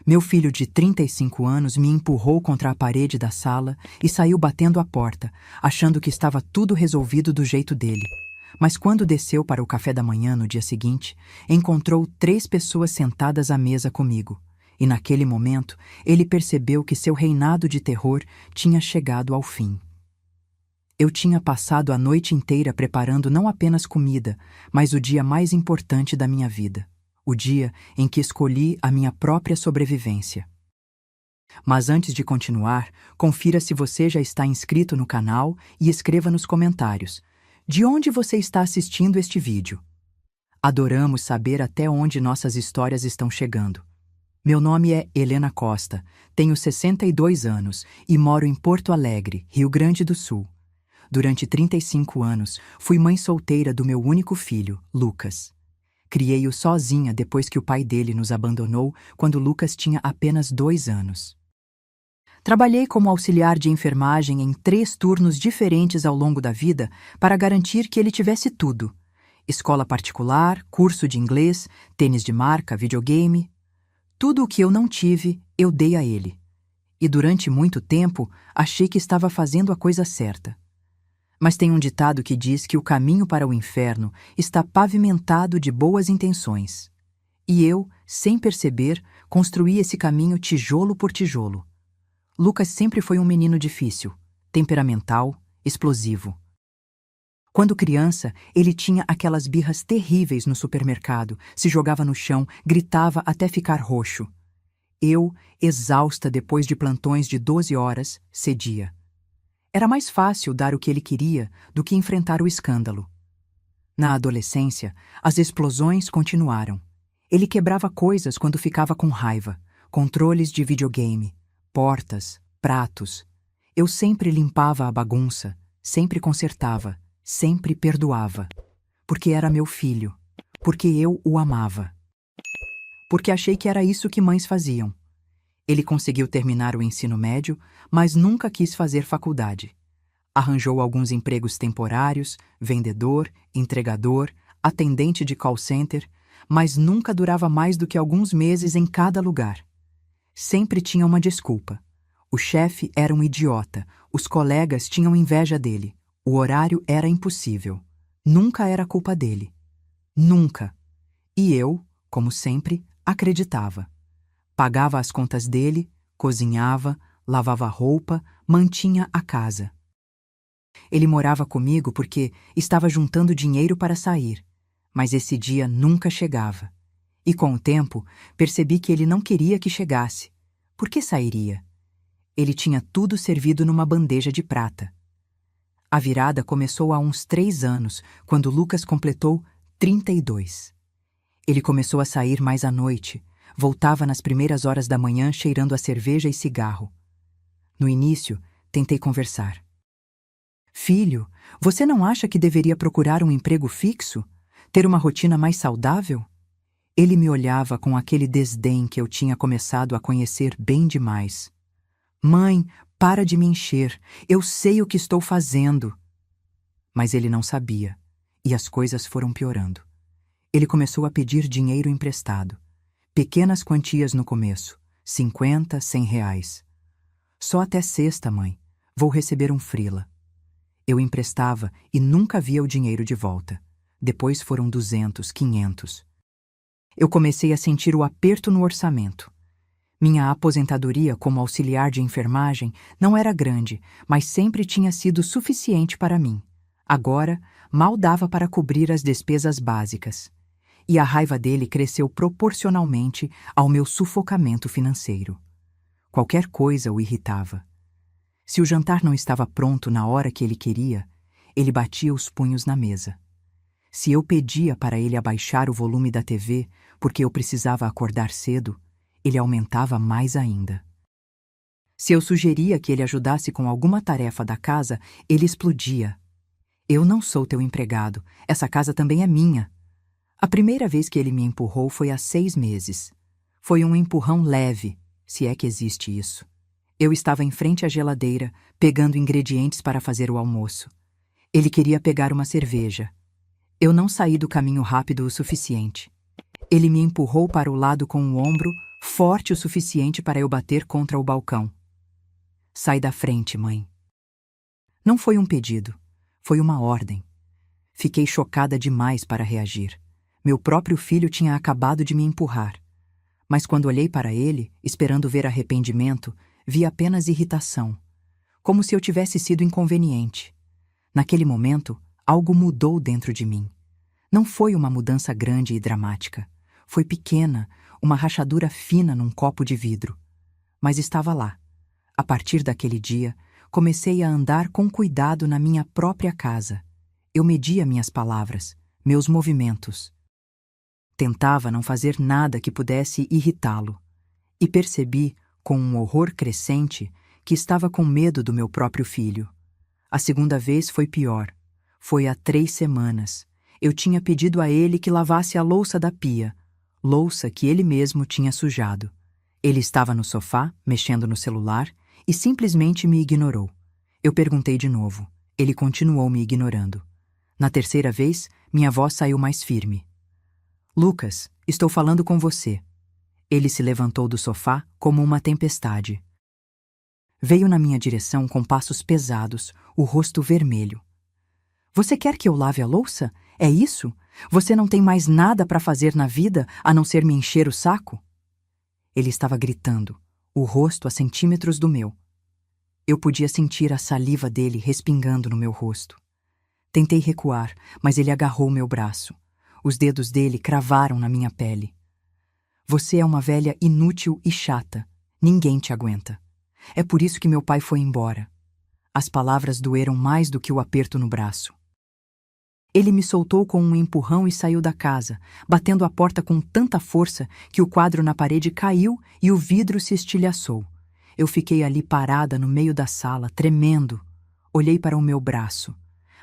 Meu filho de 35 anos me empurrou contra a parede da sala e saiu batendo a porta, achando que estava tudo resolvido do jeito dele. Mas quando desceu para o café da manhã no dia seguinte, encontrou 3 pessoas sentadas à mesa comigo. E naquele momento, ele percebeu que seu reinado de terror tinha chegado ao fim. Eu tinha passado a noite inteira preparando não apenas comida, mas o dia mais importante da minha vida. O dia em que escolhi a minha própria sobrevivência. Mas antes de continuar, confira se você já está inscrito no canal e escreva nos comentários: de onde você está assistindo este vídeo? Adoramos saber até onde nossas histórias estão chegando. Meu nome é Helena Costa, tenho 62 anos e moro em Porto Alegre, Rio Grande do Sul. Durante 35 anos, fui mãe solteira do meu único filho, Lucas. Criei-o sozinha depois que o pai dele nos abandonou quando Lucas tinha apenas 2 anos. Trabalhei como auxiliar de enfermagem em 3 turnos diferentes ao longo da vida para garantir que ele tivesse tudo: escola particular, curso de inglês, tênis de marca, videogame. Tudo o que eu não tive, eu dei a ele. E durante muito tempo, achei que estava fazendo a coisa certa. Mas tem um ditado que diz que o caminho para o inferno está pavimentado de boas intenções. E eu, sem perceber, construí esse caminho tijolo por tijolo. Lucas sempre foi um menino difícil, temperamental, explosivo. Quando criança, ele tinha aquelas birras terríveis no supermercado, se jogava no chão, gritava até ficar roxo. Eu, exausta depois de plantões de 12 horas, cedia. Era mais fácil dar o que ele queria do que enfrentar o escândalo. Na adolescência, as explosões continuaram. Ele quebrava coisas quando ficava com raiva: controles de videogame, portas, pratos. Eu sempre limpava a bagunça, sempre consertava, sempre perdoava. Porque era meu filho, porque eu o amava. Porque achei que era isso que mães faziam. Ele conseguiu terminar o ensino médio, mas nunca quis fazer faculdade. Arranjou alguns empregos temporários, vendedor, entregador, atendente de call center, mas nunca durava mais do que alguns meses em cada lugar. Sempre tinha uma desculpa. O chefe era um idiota, os colegas tinham inveja dele, o horário era impossível. Nunca era culpa dele. Nunca. E eu, como sempre, acreditava. Pagava as contas dele, cozinhava, lavava roupa, mantinha a casa. Ele morava comigo porque estava juntando dinheiro para sair, mas esse dia nunca chegava. E com o tempo, percebi que ele não queria que chegasse. Por que sairia? Ele tinha tudo servido numa bandeja de prata. A virada começou há uns 3 anos, quando Lucas completou 32. Ele começou a sair mais à noite. Voltava nas primeiras horas da manhã cheirando a cerveja e cigarro. No início, tentei conversar. Filho, você não acha que deveria procurar um emprego fixo? Ter uma rotina mais saudável? Ele me olhava com aquele desdém que eu tinha começado a conhecer bem demais. Mãe, para de me encher, eu sei o que estou fazendo. Mas ele não sabia, e as coisas foram piorando. Ele começou a pedir dinheiro emprestado. Pequenas quantias no começo, 50, 100 reais. Só até sexta, mãe. Vou receber um freela. Eu emprestava e nunca via o dinheiro de volta. Depois foram 200, 500. Eu comecei a sentir o aperto no orçamento. Minha aposentadoria como auxiliar de enfermagem não era grande, mas sempre tinha sido suficiente para mim. Agora, mal dava para cobrir as despesas básicas. E a raiva dele cresceu proporcionalmente ao meu sufocamento financeiro. Qualquer coisa o irritava. Se o jantar não estava pronto na hora que ele queria, ele batia os punhos na mesa. Se eu pedia para ele abaixar o volume da TV porque eu precisava acordar cedo, ele aumentava mais ainda. Se eu sugeria que ele ajudasse com alguma tarefa da casa, ele explodia. Eu não sou teu empregado, essa casa também é minha. A primeira vez que ele me empurrou foi há 6 meses. Foi um empurrão leve, se é que existe isso. Eu estava em frente à geladeira, pegando ingredientes para fazer o almoço. Ele queria pegar uma cerveja. Eu não saí do caminho rápido o suficiente. Ele me empurrou para o lado com o ombro, forte o suficiente para eu bater contra o balcão. Sai da frente, mãe. Não foi um pedido, foi uma ordem. Fiquei chocada demais para reagir. Meu próprio filho tinha acabado de me empurrar. Mas quando olhei para ele, esperando ver arrependimento, vi apenas irritação. Como se eu tivesse sido inconveniente. Naquele momento, algo mudou dentro de mim. Não foi uma mudança grande e dramática. Foi pequena, uma rachadura fina num copo de vidro. Mas estava lá. A partir daquele dia, comecei a andar com cuidado na minha própria casa. Eu media minhas palavras, meus movimentos. Tentava não fazer nada que pudesse irritá-lo. E percebi, com um horror crescente, que estava com medo do meu próprio filho. A segunda vez foi pior. Foi há 3 semanas. Eu tinha pedido a ele que lavasse a louça da pia, louça que ele mesmo tinha sujado. Ele estava no sofá, mexendo no celular, e simplesmente me ignorou. Eu perguntei de novo. Ele continuou me ignorando. Na terceira vez, minha voz saiu mais firme. Lucas, estou falando com você. Ele se levantou do sofá como uma tempestade. Veio na minha direção com passos pesados, o rosto vermelho. Você quer que eu lave a louça? É isso? Você não tem mais nada para fazer na vida a não ser me encher o saco? Ele estava gritando, o rosto a centímetros do meu. Eu podia sentir a saliva dele respingando no meu rosto. Tentei recuar, mas ele agarrou meu braço. Os dedos dele cravaram na minha pele. Você é uma velha inútil e chata. Ninguém te aguenta. É por isso que meu pai foi embora. As palavras doeram mais do que o aperto no braço. Ele me soltou com um empurrão e saiu da casa, batendo a porta com tanta força que o quadro na parede caiu e o vidro se estilhaçou. Eu fiquei ali parada no meio da sala, tremendo. Olhei para o meu braço.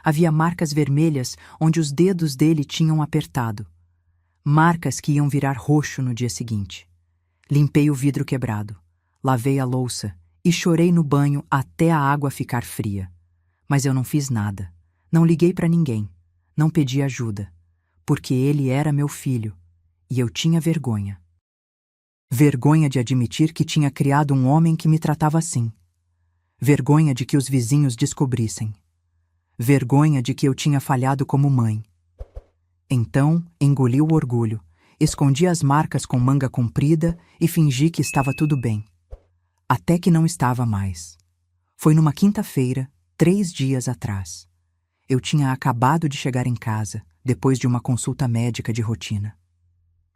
Havia marcas vermelhas onde os dedos dele tinham apertado. Marcas que iam virar roxo no dia seguinte. Limpei o vidro quebrado. Lavei a louça e chorei no banho até a água ficar fria. Mas eu não fiz nada. Não liguei para ninguém. Não pedi ajuda. Porque ele era meu filho. E eu tinha vergonha. Vergonha de admitir que tinha criado um homem que me tratava assim. Vergonha de que os vizinhos descobrissem. Vergonha de que eu tinha falhado como mãe. Então, engoli o orgulho, escondi as marcas com manga comprida e fingi que estava tudo bem. Até que não estava mais. Foi numa quinta-feira, 3 dias atrás. Eu tinha acabado de chegar em casa, depois de uma consulta médica de rotina.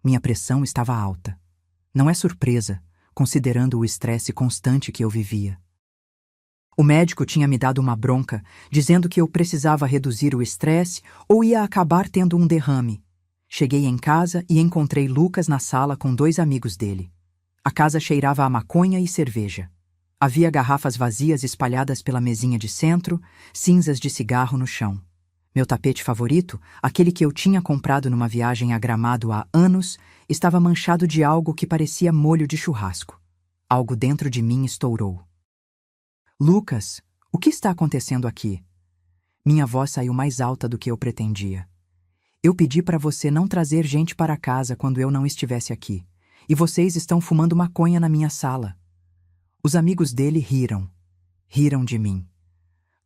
Minha pressão estava alta. Não é surpresa, considerando o estresse constante que eu vivia. O médico tinha me dado uma bronca, dizendo que eu precisava reduzir o estresse ou ia acabar tendo um derrame. Cheguei em casa e encontrei Lucas na sala com 2 amigos dele. A casa cheirava a maconha e cerveja. Havia garrafas vazias espalhadas pela mesinha de centro, cinzas de cigarro no chão. Meu tapete favorito, aquele que eu tinha comprado numa viagem a Gramado há anos, estava manchado de algo que parecia molho de churrasco. Algo dentro de mim estourou. Lucas, o que está acontecendo aqui? Minha voz saiu mais alta do que eu pretendia. Eu pedi para você não trazer gente para casa quando eu não estivesse aqui. E vocês estão fumando maconha na minha sala. Os amigos dele riram. Riram de mim.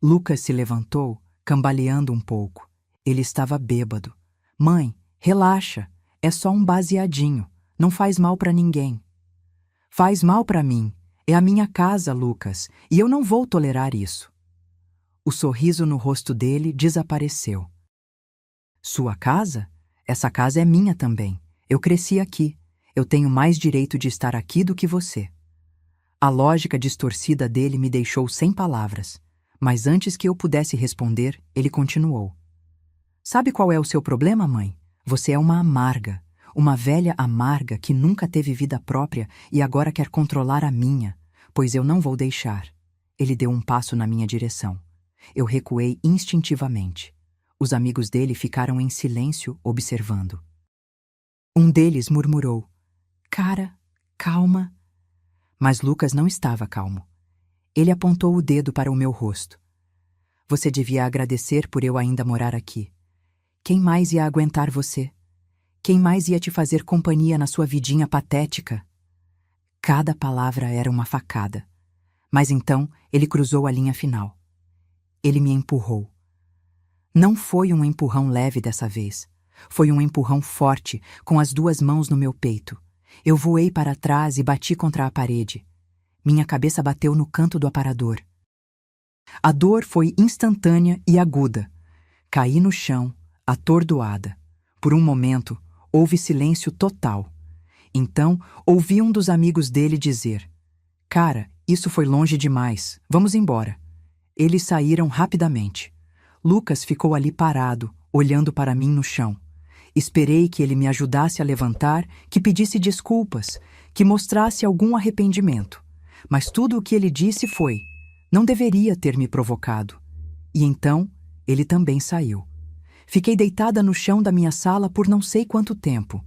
Lucas se levantou, cambaleando um pouco. Ele estava bêbado. Mãe, relaxa. É só um baseadinho. Não faz mal para ninguém. Faz mal para mim. É a minha casa, Lucas, e eu não vou tolerar isso. O sorriso no rosto dele desapareceu. Sua casa? Essa casa é minha também. Eu cresci aqui. Eu tenho mais direito de estar aqui do que você. A lógica distorcida dele me deixou sem palavras, mas antes que eu pudesse responder, ele continuou. Sabe qual é o seu problema, mãe? Você é uma amarga, uma velha amarga que nunca teve vida própria e agora quer controlar a minha, pois eu não vou deixar. Ele deu um passo na minha direção. Eu recuei instintivamente. Os amigos dele ficaram em silêncio, observando. Um deles murmurou: Cara, calma. Mas Lucas não estava calmo. Ele apontou o dedo para o meu rosto. Você devia agradecer por eu ainda morar aqui. Quem mais ia aguentar você? Quem mais ia te fazer companhia na sua vidinha patética? Cada palavra era uma facada. Mas então ele cruzou a linha final. Ele me empurrou. Não foi um empurrão leve dessa vez. Foi um empurrão forte, com as duas mãos no meu peito. Eu voei para trás e bati contra a parede. Minha cabeça bateu no canto do aparador. A dor foi instantânea e aguda. Caí no chão, atordoada. Por um momento, houve silêncio total. Então, ouvi um dos amigos dele dizer: "Cara, isso foi longe demais. Vamos embora." Eles saíram rapidamente. Lucas ficou ali parado, olhando para mim no chão. Esperei que ele me ajudasse a levantar, que pedisse desculpas, que mostrasse algum arrependimento. Mas tudo o que ele disse foi: "Não deveria ter me provocado." E então, ele também saiu. Fiquei deitada no chão da minha sala por não sei quanto tempo.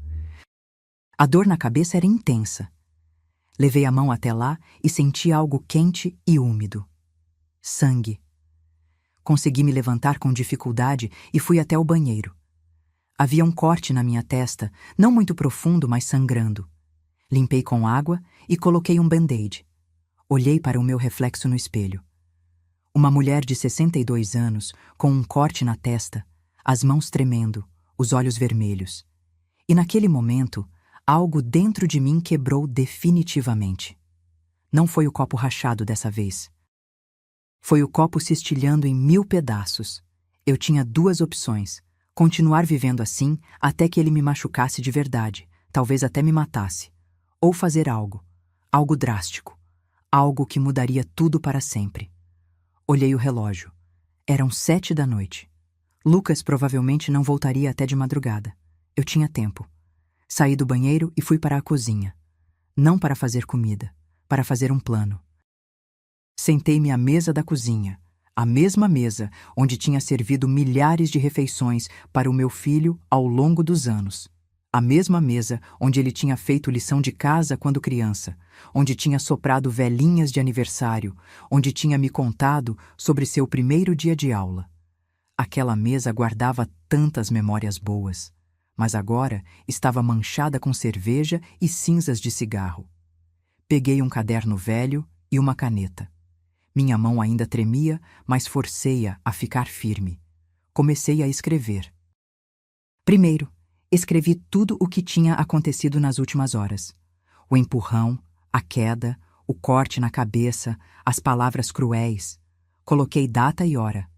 A dor na cabeça era intensa. Levei a mão até lá e senti algo quente e úmido. Sangue. Consegui me levantar com dificuldade e fui até o banheiro. Havia um corte na minha testa, não muito profundo, mas sangrando. Limpei com água e coloquei um band-aid. Olhei para o meu reflexo no espelho. Uma mulher de 62 anos, com um corte na testa, as mãos tremendo, os olhos vermelhos. E naquele momento, algo dentro de mim quebrou definitivamente. Não foi o copo rachado dessa vez. Foi o copo se estilhando em 1000 pedaços. Eu tinha duas opções: continuar vivendo assim até que ele me machucasse de verdade, talvez até me matasse, ou fazer algo drástico, algo que mudaria tudo para sempre. Olhei o relógio. Eram 7 da noite. Lucas provavelmente não voltaria até de madrugada. Eu tinha tempo. Saí do banheiro e fui para a cozinha. Não para fazer comida, para fazer um plano. Sentei-me à mesa da cozinha, a mesma mesa onde tinha servido milhares de refeições para o meu filho ao longo dos anos. A mesma mesa onde ele tinha feito lição de casa quando criança, onde tinha soprado velhinhas de aniversário, onde tinha me contado sobre seu primeiro dia de aula. Aquela mesa guardava tantas memórias boas, mas agora estava manchada com cerveja e cinzas de cigarro. Peguei um caderno velho e uma caneta. Minha mão ainda tremia, mas forcei-a a ficar firme. Comecei a escrever. Primeiro, escrevi tudo o que tinha acontecido nas últimas horas. O empurrão, a queda, o corte na cabeça, as palavras cruéis. Coloquei data e hora.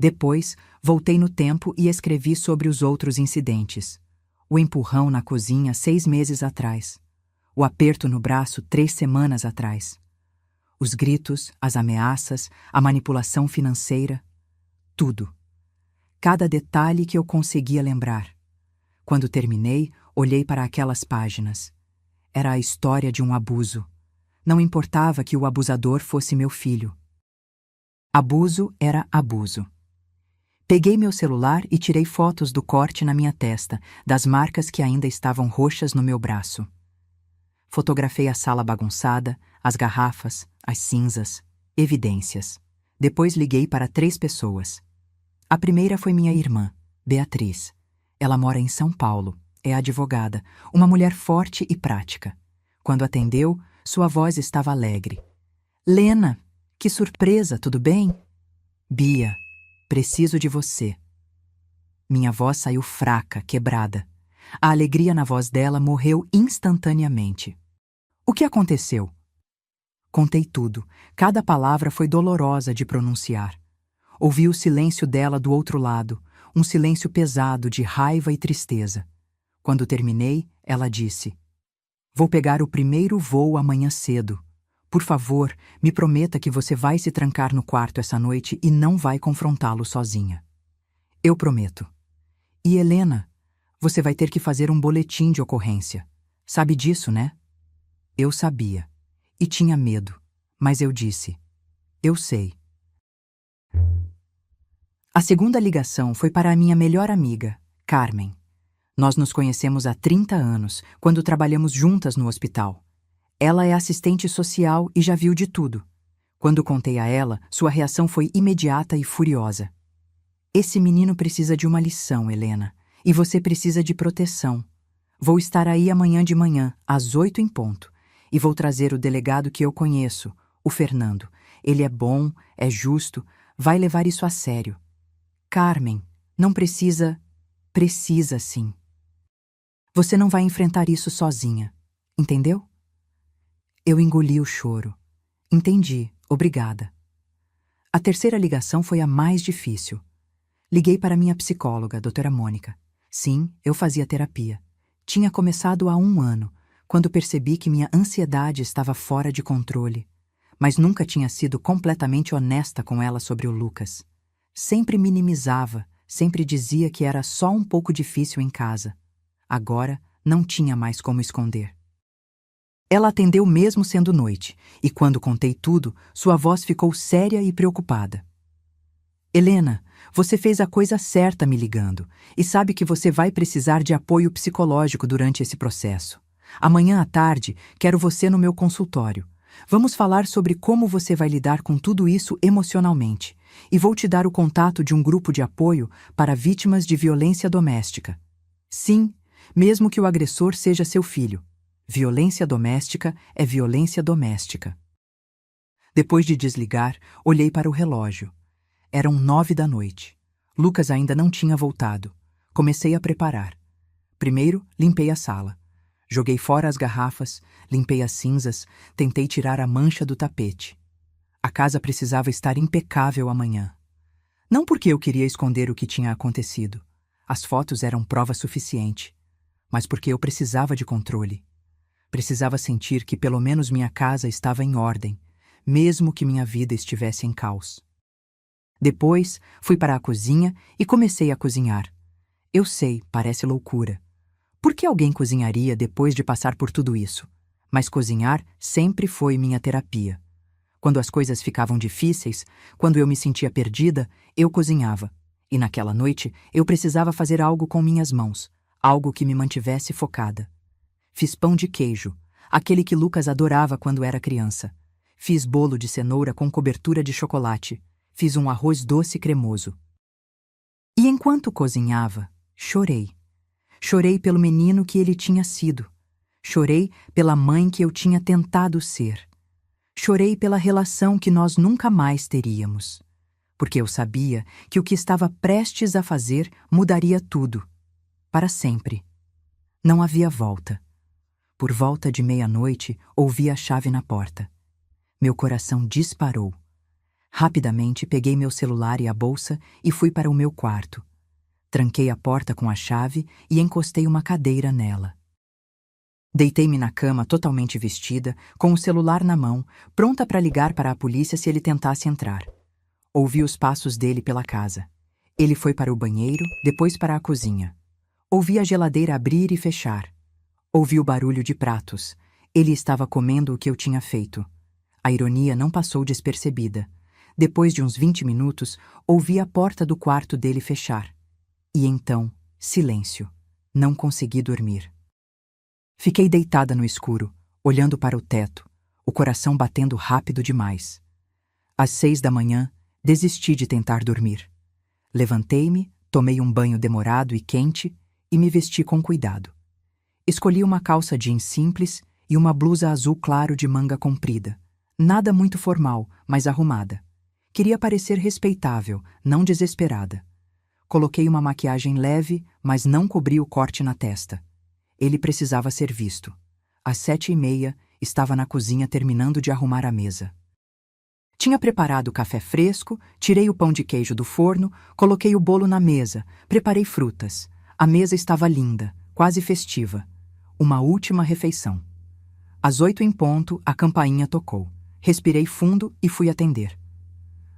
Depois, voltei no tempo e escrevi sobre os outros incidentes. O empurrão na cozinha 6 meses atrás. O aperto no braço 3 semanas atrás. Os gritos, as ameaças, a manipulação financeira. Tudo. Cada detalhe que eu conseguia lembrar. Quando terminei, olhei para aquelas páginas. Era a história de um abuso. Não importava que o abusador fosse meu filho. Abuso era abuso. Peguei meu celular e tirei fotos do corte na minha testa, das marcas que ainda estavam roxas no meu braço. Fotografei a sala bagunçada, as garrafas, as cinzas, evidências. Depois liguei para 3 pessoas. A primeira foi minha irmã, Beatriz. Ela mora em São Paulo, é advogada, uma mulher forte e prática. Quando atendeu, sua voz estava alegre. "Lena, que surpresa, tudo bem?" "Bia, preciso de você." Minha voz saiu fraca, quebrada. A alegria na voz dela morreu instantaneamente. "O que aconteceu?" Contei tudo. Cada palavra foi dolorosa de pronunciar. Ouvi o silêncio dela do outro lado, um silêncio pesado de raiva e tristeza. Quando terminei, ela disse: "Vou pegar o primeiro voo amanhã cedo. Por favor, me prometa que você vai se trancar no quarto essa noite e não vai confrontá-lo sozinha." "Eu prometo." "E Helena, você vai ter que fazer um boletim de ocorrência. Sabe disso, né?" Eu sabia. E tinha medo. Mas eu disse: "Eu sei." A segunda ligação foi para a minha melhor amiga, Carmen. Nós nos conhecemos há 30 anos, quando trabalhamos juntas no hospital. Ela é assistente social e já viu de tudo. Quando contei a ela, sua reação foi imediata e furiosa. "Esse menino precisa de uma lição, Helena, e você precisa de proteção. Vou estar aí amanhã de manhã, às 8 em ponto. E vou trazer o delegado que eu conheço, o Fernando. Ele é bom, é justo, vai levar isso a sério. Carmen, não precisa... Precisa, sim. Você não vai enfrentar isso sozinha, entendeu? Eu engoli o choro. Entendi, obrigada. A terceira ligação foi a mais difícil. Liguei para minha psicóloga, doutora Mônica. Sim, eu fazia terapia. Tinha começado há 1 ano, quando percebi que minha ansiedade estava fora de controle. Mas nunca tinha sido completamente honesta com ela sobre o Lucas. Sempre minimizava, sempre dizia que era só um pouco difícil em casa. Agora, não tinha mais como esconder. Ela atendeu mesmo sendo noite, e quando contei tudo, sua voz ficou séria e preocupada. Helena, você fez a coisa certa me ligando, e sabe que você vai precisar de apoio psicológico durante esse processo. Amanhã à tarde, quero você no meu consultório. Vamos falar sobre como você vai lidar com tudo isso emocionalmente, e vou te dar o contato de um grupo de apoio para vítimas de violência doméstica. Sim, mesmo que o agressor seja seu filho. Violência doméstica é violência doméstica. Depois de desligar, olhei para o relógio. Eram 9 da noite. Lucas ainda não tinha voltado. Comecei a preparar. Primeiro, limpei a sala. Joguei fora as garrafas, limpei as cinzas, tentei tirar a mancha do tapete. A casa precisava estar impecável amanhã. Não porque eu queria esconder o que tinha acontecido. As fotos eram prova suficiente. Mas porque eu precisava de controle. Precisava sentir que pelo menos minha casa estava em ordem, mesmo que minha vida estivesse em caos. Depois, fui para a cozinha e comecei a cozinhar. Eu sei, parece loucura. Por que alguém cozinharia depois de passar por tudo isso? Mas cozinhar sempre foi minha terapia. Quando as coisas ficavam difíceis, quando eu me sentia perdida, eu cozinhava. E naquela noite, eu precisava fazer algo com minhas mãos, algo que me mantivesse focada. Fiz pão de queijo, aquele que Lucas adorava quando era criança. Fiz bolo de cenoura com cobertura de chocolate. Fiz um arroz doce e cremoso. E enquanto cozinhava, chorei. Chorei pelo menino que ele tinha sido. Chorei pela mãe que eu tinha tentado ser. Chorei pela relação que nós nunca mais teríamos. Porque eu sabia que o que estava prestes a fazer mudaria tudo. Para sempre. Não havia volta. Por volta de 00:30, ouvi a chave na porta. Meu coração disparou. Rapidamente peguei meu celular e a bolsa e fui para o meu quarto. Tranquei a porta com a chave e encostei uma cadeira nela. Deitei-me na cama totalmente vestida, com o celular na mão, pronta para ligar para a polícia se ele tentasse entrar. Ouvi os passos dele pela casa. Ele foi para o banheiro, depois para a cozinha. Ouvi a geladeira abrir e fechar. Ouvi o barulho de pratos. Ele estava comendo o que eu tinha feito. A ironia não passou despercebida. Depois de uns 20 minutos, ouvi a porta do quarto dele fechar. E então, silêncio. Não consegui dormir. Fiquei deitada no escuro, olhando para o teto, o coração batendo rápido demais. Às 6 da manhã, desisti de tentar dormir. Levantei-me, tomei um banho demorado e quente e me vesti com cuidado. Escolhi uma calça jeans simples e uma blusa azul claro de manga comprida. Nada muito formal, mas arrumada. Queria parecer respeitável, não desesperada. Coloquei uma maquiagem leve, mas não cobri o corte na testa. Ele precisava ser visto. Às 7:30, estava na cozinha terminando de arrumar a mesa. Tinha preparado o café fresco, tirei o pão de queijo do forno, coloquei o bolo na mesa, preparei frutas. A mesa estava linda, quase festiva. Uma última refeição. Às 8 em ponto, a campainha tocou. Respirei fundo e fui atender.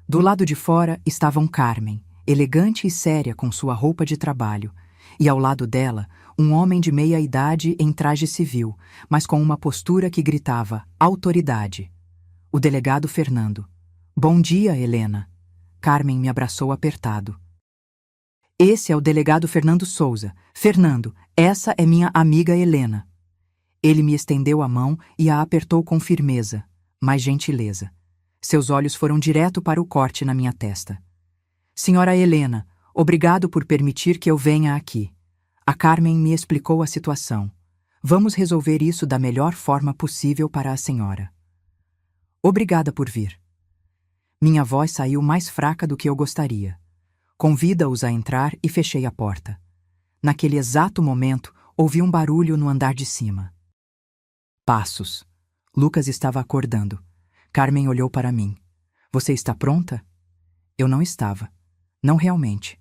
Do lado de fora estavam Carmen, elegante e séria com sua roupa de trabalho, e ao lado dela, um homem de meia-idade em traje civil, mas com uma postura que gritava autoridade. O delegado Fernando. Bom dia, Helena. Carmen me abraçou apertado. Esse é o delegado Fernando Souza. Fernando, essa é minha amiga Helena. Ele me estendeu a mão e a apertou com firmeza, mas gentileza. Seus olhos foram direto para o corte na minha testa. Senhora Helena, obrigado por permitir que eu venha aqui. A Carmen me explicou a situação. Vamos resolver isso da melhor forma possível para a senhora. Obrigada por vir. Minha voz saiu mais fraca do que eu gostaria. Convida-os a entrar e fechei a porta. Naquele exato momento, ouvi um barulho no andar de cima. Passos. Lucas estava acordando. Carmen olhou para mim. Você está pronta? Eu não estava. Não realmente.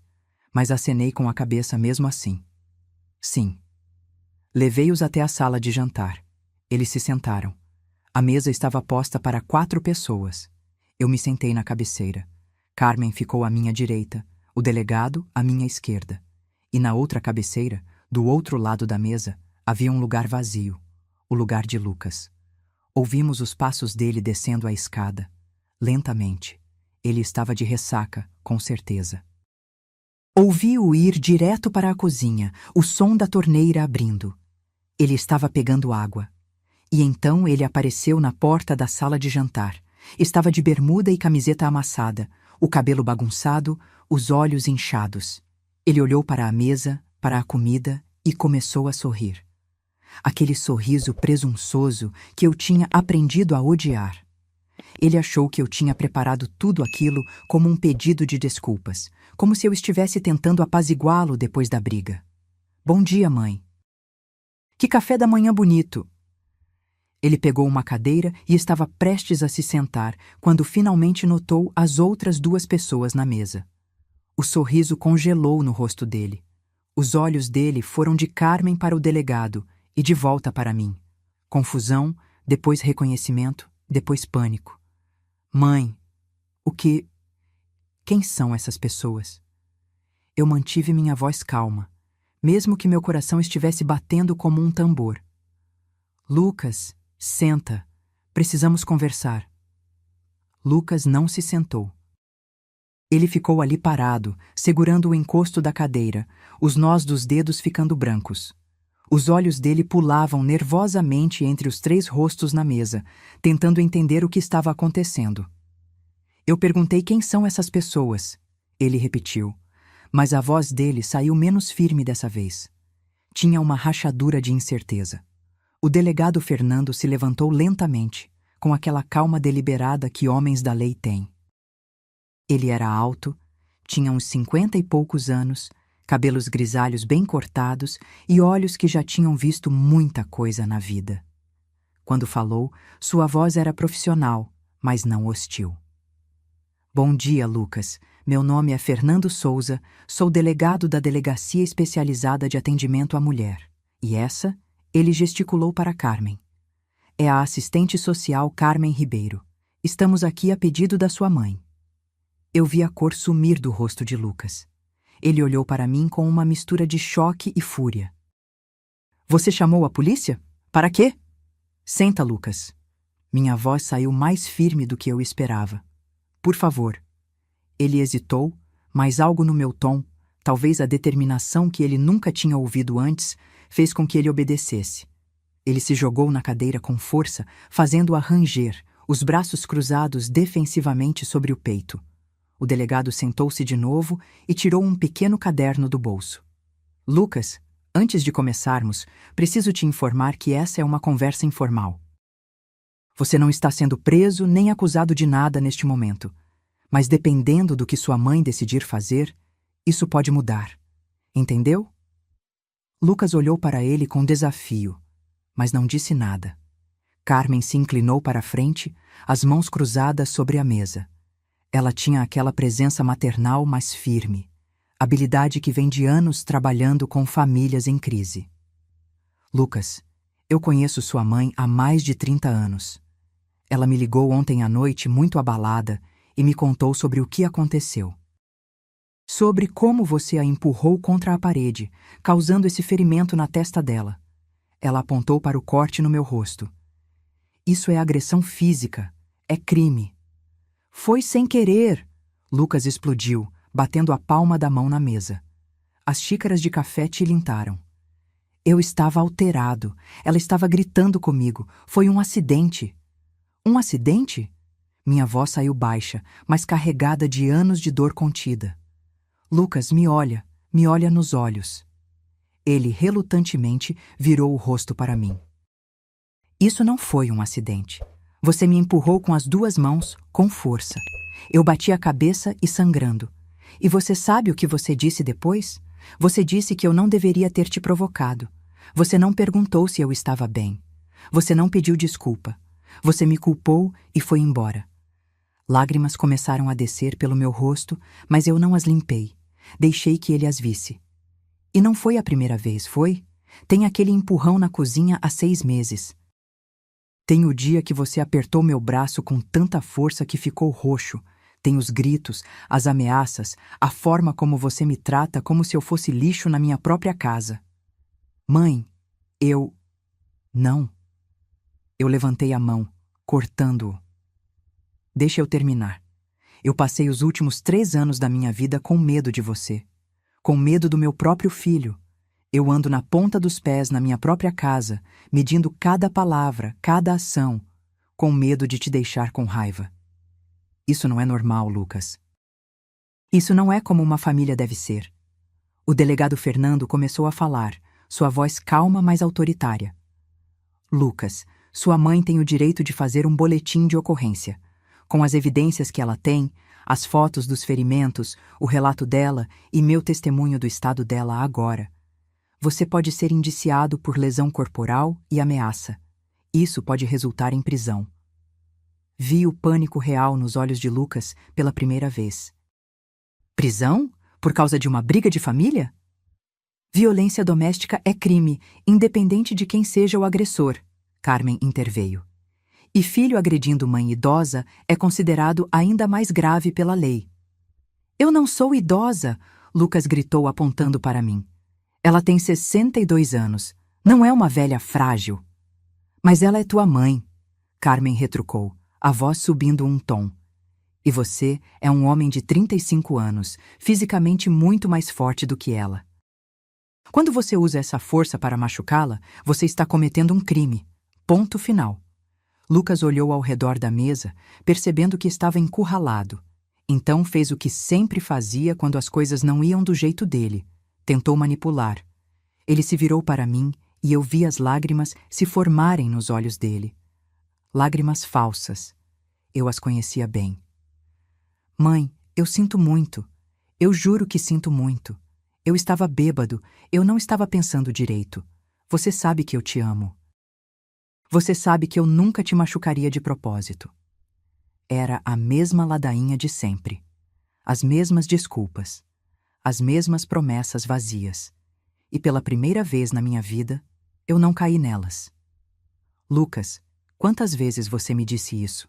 Mas acenei com a cabeça mesmo assim. Sim. Levei-os até a sala de jantar. Eles se sentaram. A mesa estava posta para 4 pessoas. Eu me sentei na cabeceira. Carmen ficou à minha direita, o delegado à minha esquerda. E na outra cabeceira, do outro lado da mesa, havia um lugar vazio, o lugar de Lucas. Ouvimos os passos dele descendo a escada. Lentamente. Ele estava de ressaca, com certeza. Ouvi-o ir direto para a cozinha, o som da torneira abrindo. Ele estava pegando água. E então ele apareceu na porta da sala de jantar. Estava de bermuda e camiseta amassada, o cabelo bagunçado, os olhos inchados. Ele olhou para a mesa, para a comida e começou a sorrir. Aquele sorriso presunçoso que eu tinha aprendido a odiar. Ele achou que eu tinha preparado tudo aquilo como um pedido de desculpas, como se eu estivesse tentando apaziguá-lo depois da briga. Bom dia, mãe. Que café da manhã bonito! Ele pegou uma cadeira e estava prestes a se sentar quando finalmente notou as outras 2 pessoas na mesa. O sorriso congelou no rosto dele. Os olhos dele foram de Carmen para o delegado e de volta para mim. Confusão, depois reconhecimento, depois pânico. Mãe, quem são essas pessoas? Eu mantive minha voz calma, mesmo que meu coração estivesse batendo como um tambor. Lucas, senta. Precisamos conversar. Lucas não se sentou. Ele ficou ali parado, segurando o encosto da cadeira, os nós dos dedos ficando brancos. Os olhos dele pulavam nervosamente entre os 3 rostos na mesa, tentando entender o que estava acontecendo. Eu perguntei quem são essas pessoas. Ele repetiu, mas a voz dele saiu menos firme dessa vez. Tinha uma rachadura de incerteza. O delegado Fernando se levantou lentamente, com aquela calma deliberada que homens da lei têm. Ele era alto, tinha uns 50 e poucos anos, cabelos grisalhos bem cortados e olhos que já tinham visto muita coisa na vida. Quando falou, sua voz era profissional, mas não hostil. Bom dia, Lucas. Meu nome é Fernando Souza, sou delegado da Delegacia Especializada de Atendimento à Mulher. E essa, ele gesticulou para Carmen. É a assistente social Carmen Ribeiro. Estamos aqui a pedido da sua mãe. Eu vi a cor sumir do rosto de Lucas. Ele olhou para mim com uma mistura de choque e fúria. Você chamou a polícia? Para quê? Senta, Lucas. Minha voz saiu mais firme do que eu esperava. Por favor. Ele hesitou, mas algo no meu tom, talvez a determinação que ele nunca tinha ouvido antes, fez com que ele obedecesse. Ele se jogou na cadeira com força, fazendo-a ranger, os braços cruzados defensivamente sobre o peito. O delegado sentou-se de novo e tirou um pequeno caderno do bolso. Lucas, antes de começarmos, preciso te informar que essa é uma conversa informal. Você não está sendo preso nem acusado de nada neste momento, mas dependendo do que sua mãe decidir fazer, isso pode mudar. Entendeu? Lucas olhou para ele com desafio, mas não disse nada. Carmen se inclinou para a frente, as mãos cruzadas sobre a mesa. Ela tinha aquela presença maternal mais firme, habilidade que vem de anos trabalhando com famílias em crise. Lucas, eu conheço sua mãe há mais de 30 anos. Ela me ligou ontem à noite muito abalada e me contou sobre o que aconteceu. Sobre como você a empurrou contra a parede, causando esse ferimento na testa dela. Ela apontou para o corte no meu rosto. Isso é agressão física, é crime. Foi sem querer! Lucas explodiu, batendo a palma da mão na mesa. As xícaras de café tilintaram. Eu estava alterado. Ela estava gritando comigo. Foi um acidente. Um acidente? Minha voz saiu baixa, mas carregada de anos de dor contida. Lucas, me olha nos olhos. Ele relutantemente virou o rosto para mim. Isso não foi um acidente. Você me empurrou com as 2 mãos, com força. Eu bati a cabeça e sangrando. E você sabe o que você disse depois? Você disse que eu não deveria ter te provocado. Você não perguntou se eu estava bem. Você não pediu desculpa. Você me culpou e foi embora. Lágrimas começaram a descer pelo meu rosto, mas eu não as limpei. Deixei que ele as visse. E não foi a primeira vez, foi? Tem aquele empurrão na cozinha há 6 meses. Tem o dia que você apertou meu braço com tanta força que ficou roxo. Tem os gritos, as ameaças, a forma como você me trata como se eu fosse lixo na minha própria casa. Mãe, eu... Não. Eu levantei a mão, cortando-o. Deixa eu terminar. Eu passei os últimos 3 anos da minha vida com medo de você. Com medo do meu próprio filho. Eu ando na ponta dos pés na minha própria casa, medindo cada palavra, cada ação, com medo de te deixar com raiva. Isso não é normal, Lucas. Isso não é como uma família deve ser. O delegado Fernando começou a falar, sua voz calma, mas autoritária. Lucas, sua mãe tem o direito de fazer um boletim de ocorrência. Com as evidências que ela tem, as fotos dos ferimentos, o relato dela e meu testemunho do estado dela agora. Você pode ser indiciado por lesão corporal e ameaça. Isso pode resultar em prisão. Vi o pânico real nos olhos de Lucas pela primeira vez. Prisão? Por causa de uma briga de família? Violência doméstica é crime, independente de quem seja o agressor, Carmen interveio. E filho agredindo mãe idosa é considerado ainda mais grave pela lei. Eu não sou idosa, Lucas gritou apontando para mim. Ela tem 62 anos, não é uma velha frágil. Mas ela é tua mãe, Carmen retrucou, a voz subindo um tom. E você é um homem de 35 anos, fisicamente muito mais forte do que ela. Quando você usa essa força para machucá-la, você está cometendo um crime. Ponto final. Lucas olhou ao redor da mesa, percebendo que estava encurralado. Então fez o que sempre fazia quando as coisas não iam do jeito dele. Tentou manipular. Ele se virou para mim e eu vi as lágrimas se formarem nos olhos dele. Lágrimas falsas. Eu as conhecia bem. Mãe, eu sinto muito. Eu juro que sinto muito. Eu estava bêbado, eu não estava pensando direito. Você sabe que eu te amo. Você sabe que eu nunca te machucaria de propósito. Era a mesma ladainha de sempre. As mesmas desculpas. As mesmas promessas vazias. E pela primeira vez na minha vida, eu não caí nelas. Lucas, quantas vezes você me disse isso?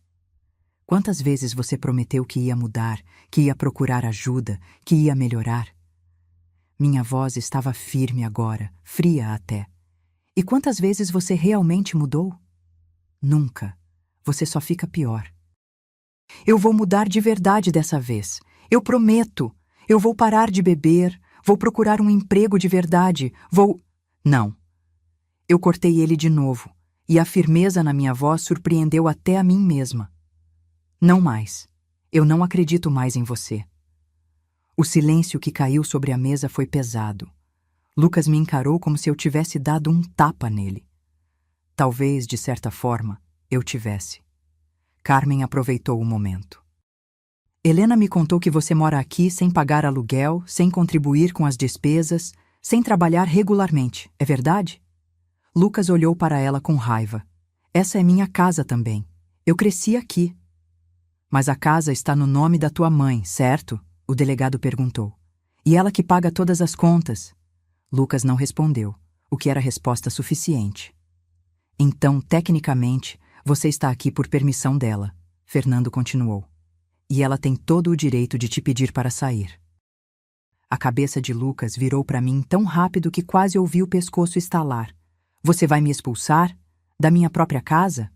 Quantas vezes você prometeu que ia mudar, que ia procurar ajuda, que ia melhorar? Minha voz estava firme agora, fria até. E quantas vezes você realmente mudou? Nunca. Você só fica pior. Eu vou mudar de verdade dessa vez. Eu prometo. Eu vou parar de beber, vou procurar um emprego de verdade, vou... Não. Eu cortei ele de novo, e a firmeza na minha voz surpreendeu até a mim mesma. Não mais. Eu não acredito mais em você. O silêncio que caiu sobre a mesa foi pesado. Lucas me encarou como se eu tivesse dado um tapa nele. Talvez, de certa forma, eu tivesse. Carmen aproveitou o momento. Helena me contou que você mora aqui sem pagar aluguel, sem contribuir com as despesas, sem trabalhar regularmente, é verdade? Lucas olhou para ela com raiva. Essa é minha casa também. Eu cresci aqui. Mas a casa está no nome da tua mãe, certo? O delegado perguntou. E ela que paga todas as contas. Lucas não respondeu, o que era resposta suficiente. Então, tecnicamente, você está aqui por permissão dela, Fernando continuou. E ela tem todo o direito de te pedir para sair. A cabeça de Lucas virou para mim tão rápido que quase ouvi o pescoço estalar. Você vai me expulsar? Da minha própria casa?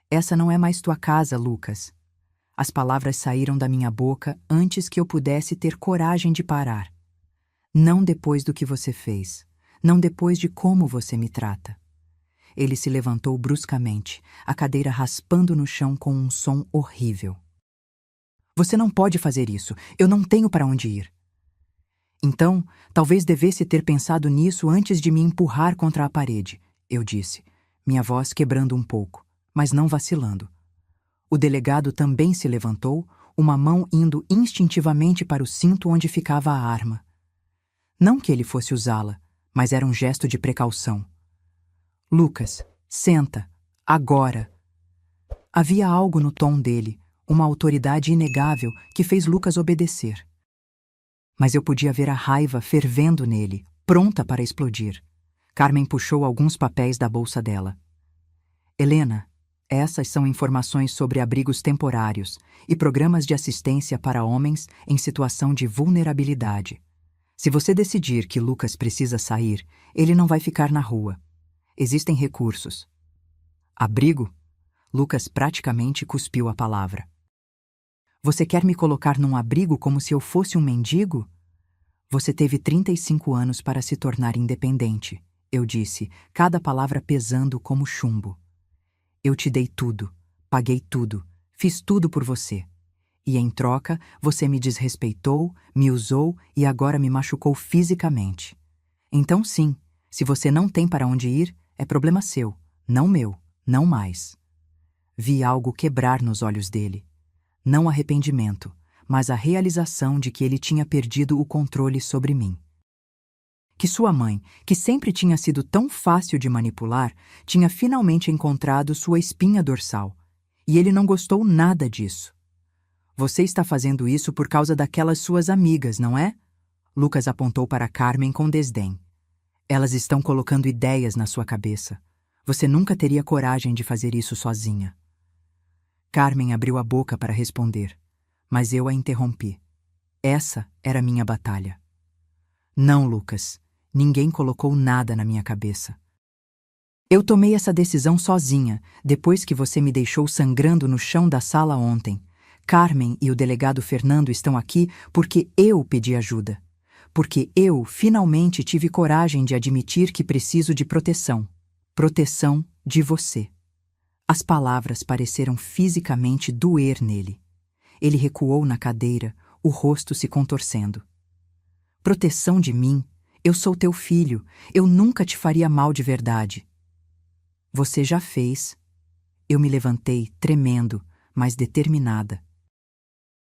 Essa não é mais tua casa, Lucas. As palavras saíram da minha boca antes que eu pudesse ter coragem de parar. Não depois do que você fez. Não depois de como você me trata. Ele se levantou bruscamente, a cadeira raspando no chão com um som horrível. Você não pode fazer isso. Eu não tenho para onde ir. Então, talvez devesse ter pensado nisso antes de me empurrar contra a parede, eu disse, minha voz quebrando um pouco, mas não vacilando. O delegado também se levantou, uma mão indo instintivamente para o cinto onde ficava a arma. Não que ele fosse usá-la, mas era um gesto de precaução. Lucas, senta, agora. Havia algo no tom dele, uma autoridade inegável que fez Lucas obedecer. Mas eu podia ver a raiva fervendo nele, pronta para explodir. Carmen puxou alguns papéis da bolsa dela. Helena, essas são informações sobre abrigos temporários e programas de assistência para homens em situação de vulnerabilidade. Se você decidir que Lucas precisa sair, ele não vai ficar na rua. Existem recursos. Abrigo? Lucas praticamente cuspiu a palavra. Você quer me colocar num abrigo como se eu fosse um mendigo? Você teve 35 anos para se tornar independente, eu disse, cada palavra pesando como chumbo. Eu te dei tudo, paguei tudo, fiz tudo por você. E em troca, você me desrespeitou, me usou e agora me machucou fisicamente. Então sim, se você não tem para onde ir, é problema seu, não meu, não mais. Vi algo quebrar nos olhos dele. Não arrependimento, mas a realização de que ele tinha perdido o controle sobre mim. Que sua mãe, que sempre tinha sido tão fácil de manipular, tinha finalmente encontrado sua espinha dorsal. E ele não gostou nada disso. Você está fazendo isso por causa daquelas suas amigas, não é? Lucas apontou para Carmen com desdém. Elas estão colocando ideias na sua cabeça. Você nunca teria coragem de fazer isso sozinha. Carmen abriu a boca para responder, mas eu a interrompi. Essa era minha batalha. Não, Lucas. Ninguém colocou nada na minha cabeça. Eu tomei essa decisão sozinha, depois que você me deixou sangrando no chão da sala ontem. Carmen e o delegado Fernando estão aqui porque eu pedi ajuda. Porque eu finalmente tive coragem de admitir que preciso de proteção. Proteção de você. As palavras pareceram fisicamente doer nele. Ele recuou na cadeira, o rosto se contorcendo. Proteção de mim? Eu sou teu filho. Eu nunca te faria mal de verdade. Você já fez. Eu me levantei, tremendo, mas determinada.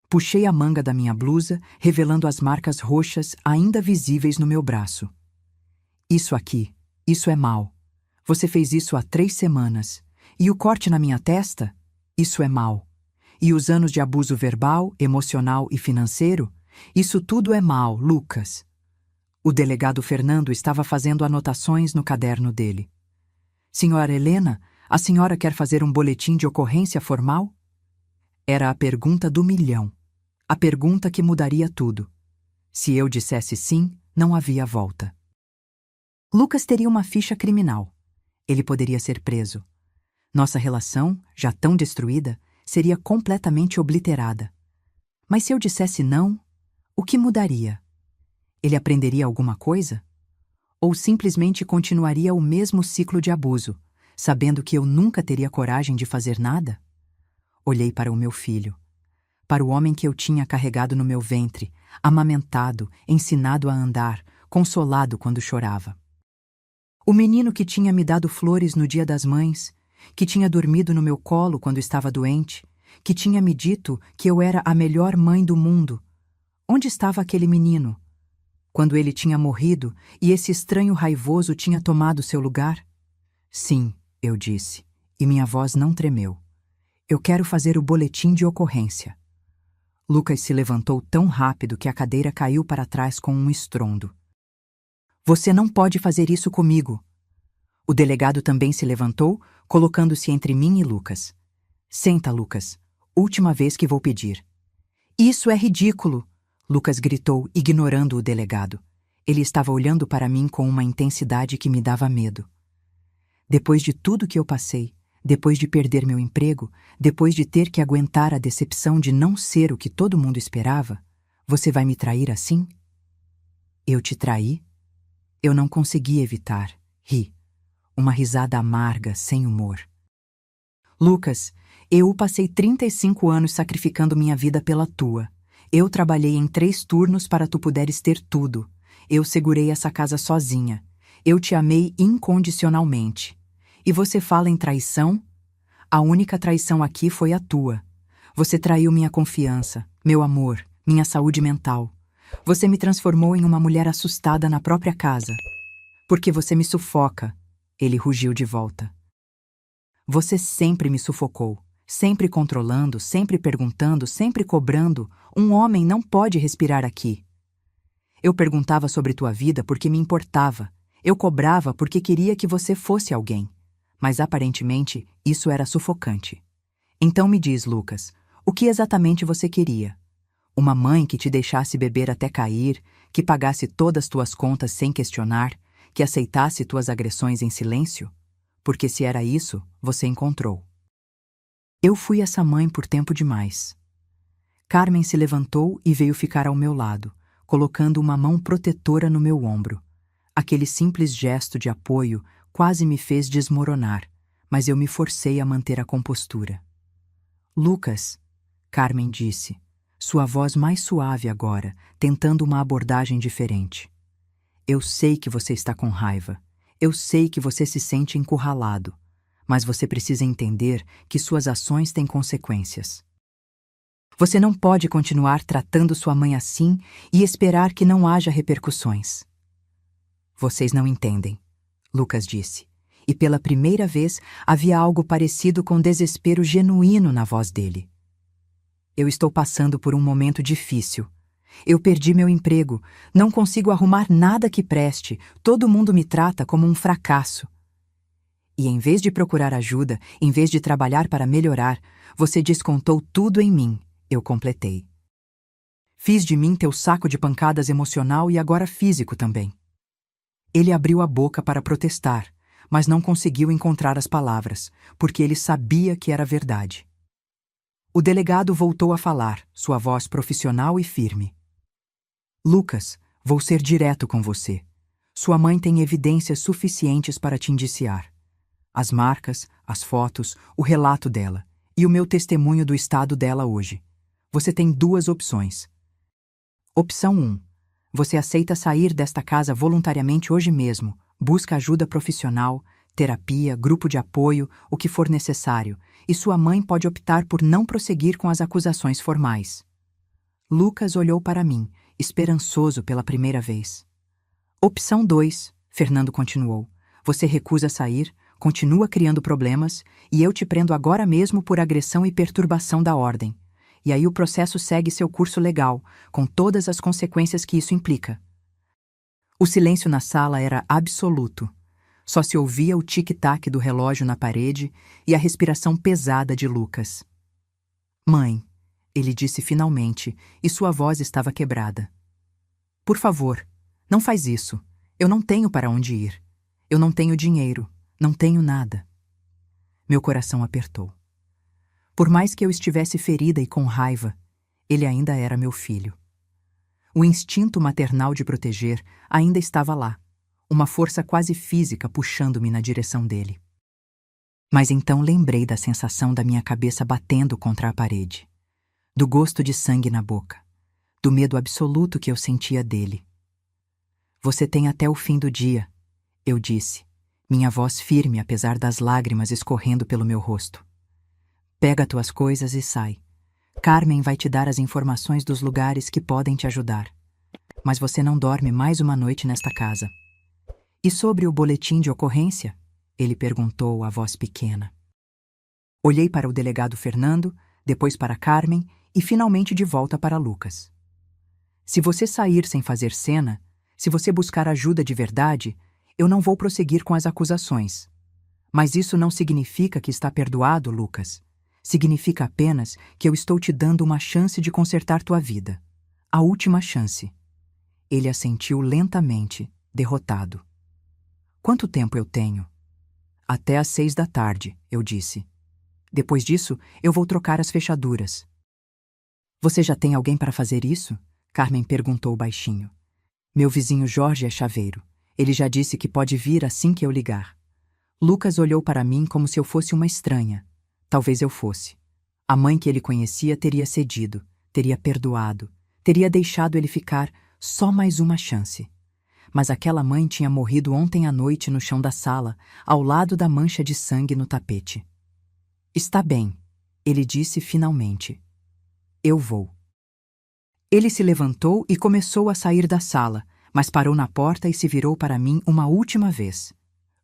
Puxei a manga da minha blusa, revelando as marcas roxas ainda visíveis no meu braço. Isso aqui, isso é mal. Você fez isso há 3 semanas. E o corte na minha testa? Isso é mal. E os anos de abuso verbal, emocional e financeiro? Isso tudo é mal, Lucas. O delegado Fernando estava fazendo anotações no caderno dele. Senhora Helena, a senhora quer fazer um boletim de ocorrência formal? Era a pergunta do milhão. A pergunta que mudaria tudo. Se eu dissesse sim, não havia volta. Lucas teria uma ficha criminal. Ele poderia ser preso. Nossa relação, já tão destruída, seria completamente obliterada. Mas se eu dissesse não, o que mudaria? Ele aprenderia alguma coisa? Ou simplesmente continuaria o mesmo ciclo de abuso, sabendo que eu nunca teria coragem de fazer nada? Olhei para o meu filho, para o homem que eu tinha carregado no meu ventre, amamentado, ensinado a andar, consolado quando chorava. O menino que tinha me dado flores no Dia das Mães, que tinha dormido no meu colo quando estava doente, que tinha me dito que eu era a melhor mãe do mundo. Onde estava aquele menino? Quando ele tinha morrido e esse estranho raivoso tinha tomado seu lugar? Sim, eu disse, e minha voz não tremeu. Eu quero fazer o boletim de ocorrência. Lucas se levantou tão rápido que a cadeira caiu para trás com um estrondo. Você não pode fazer isso comigo. O delegado também se levantou, colocando-se entre mim e Lucas. Senta, Lucas. Última vez que vou pedir. Isso é ridículo, Lucas gritou, ignorando o delegado. Ele estava olhando para mim com uma intensidade que me dava medo. Depois de tudo que eu passei, depois de perder meu emprego, depois de ter que aguentar a decepção de não ser o que todo mundo esperava, você vai me trair assim? Eu te traí? Eu não consegui evitar. Ri. Uma risada amarga, sem humor. Lucas, eu passei 35 anos sacrificando minha vida pela tua. Eu trabalhei em 3 turnos para tu puderes ter tudo. Eu segurei essa casa sozinha. Eu te amei incondicionalmente. E você fala em traição? A única traição aqui foi a tua. Você traiu minha confiança, meu amor, minha saúde mental. Você me transformou em uma mulher assustada na própria casa. Porque você me sufoca, ele rugiu de volta. Você sempre me sufocou, sempre controlando, sempre perguntando, sempre cobrando. Um homem não pode respirar aqui. Eu perguntava sobre tua vida porque me importava. Eu cobrava porque queria que você fosse alguém. Mas aparentemente isso era sufocante. Então me diz, Lucas, o que exatamente você queria? Uma mãe que te deixasse beber até cair, que pagasse todas tuas contas sem questionar, que aceitasse tuas agressões em silêncio? Porque se era isso, você encontrou. Eu fui essa mãe por tempo demais. Carmen se levantou e veio ficar ao meu lado, colocando uma mão protetora no meu ombro. Aquele simples gesto de apoio quase me fez desmoronar, mas eu me forcei a manter a compostura. Lucas, Carmen disse, sua voz mais suave agora, tentando uma abordagem diferente. Eu sei que você está com raiva. Eu sei que você se sente encurralado. Mas você precisa entender que suas ações têm consequências. Você não pode continuar tratando sua mãe assim e esperar que não haja repercussões. Vocês não entendem, Lucas disse, e pela primeira vez havia algo parecido com desespero genuíno na voz dele. Eu estou passando por um momento difícil. Eu perdi meu emprego, não consigo arrumar nada que preste, todo mundo me trata como um fracasso. E em vez de procurar ajuda, em vez de trabalhar para melhorar, você descontou tudo em mim, eu completei. Fiz de mim teu saco de pancadas emocional e agora físico também. Ele abriu a boca para protestar, mas não conseguiu encontrar as palavras, porque ele sabia que era verdade. O delegado voltou a falar, sua voz profissional e firme. Lucas, vou ser direto com você. Sua mãe tem evidências suficientes para te indiciar. As marcas, as fotos, o relato dela e o meu testemunho do estado dela hoje. Você tem 2 opções. Opção 1. Você aceita sair desta casa voluntariamente hoje mesmo, busca ajuda profissional, terapia, grupo de apoio, o que for necessário, e sua mãe pode optar por não prosseguir com as acusações formais. Lucas olhou para mim, esperançoso pela primeira vez. Opção 2, Fernando continuou. Você recusa sair, continua criando problemas, e eu te prendo agora mesmo por agressão e perturbação da ordem. E aí o processo segue seu curso legal, com todas as consequências que isso implica. O silêncio na sala era absoluto. Só se ouvia o tic-tac do relógio na parede e a respiração pesada de Lucas. Mãe, ele disse finalmente, e sua voz estava quebrada. Por favor, não faz isso. Eu não tenho para onde ir. Eu não tenho dinheiro. Não tenho nada. Meu coração apertou. Por mais que eu estivesse ferida e com raiva, ele ainda era meu filho. O instinto maternal de proteger ainda estava lá, uma força quase física puxando-me na direção dele. Mas então lembrei da sensação da minha cabeça batendo contra a parede, do gosto de sangue na boca, do medo absoluto que eu sentia dele. Você tem até o fim do dia, eu disse, minha voz firme apesar das lágrimas escorrendo pelo meu rosto. Pega tuas coisas e sai. Carmen vai te dar as informações dos lugares que podem te ajudar. Mas você não dorme mais uma noite nesta casa. E sobre o boletim de ocorrência? Ele perguntou, a voz pequena. Olhei para o delegado Fernando, depois para Carmen e finalmente de volta para Lucas. Se você sair sem fazer cena, se você buscar ajuda de verdade, eu não vou prosseguir com as acusações. Mas isso não significa que está perdoado, Lucas. Significa apenas que eu estou te dando uma chance de consertar tua vida. A última chance. Ele assentiu lentamente, derrotado. Quanto tempo eu tenho? Até às 6 da tarde, eu disse. Depois disso, eu vou trocar as fechaduras. Você já tem alguém para fazer isso? Carmen perguntou baixinho. Meu vizinho Jorge é chaveiro. Ele já disse que pode vir assim que eu ligar. Lucas olhou para mim como se eu fosse uma estranha. Talvez eu fosse. A mãe que ele conhecia teria cedido, teria perdoado, Teria deixado ele ficar só mais uma chance. Mas aquela mãe tinha morrido ontem à noite no chão da sala, ao lado da mancha de sangue no tapete. Está bem, ele disse finalmente. Eu vou. Ele se levantou e começou a sair da sala, mas parou na porta e se virou para mim uma última vez.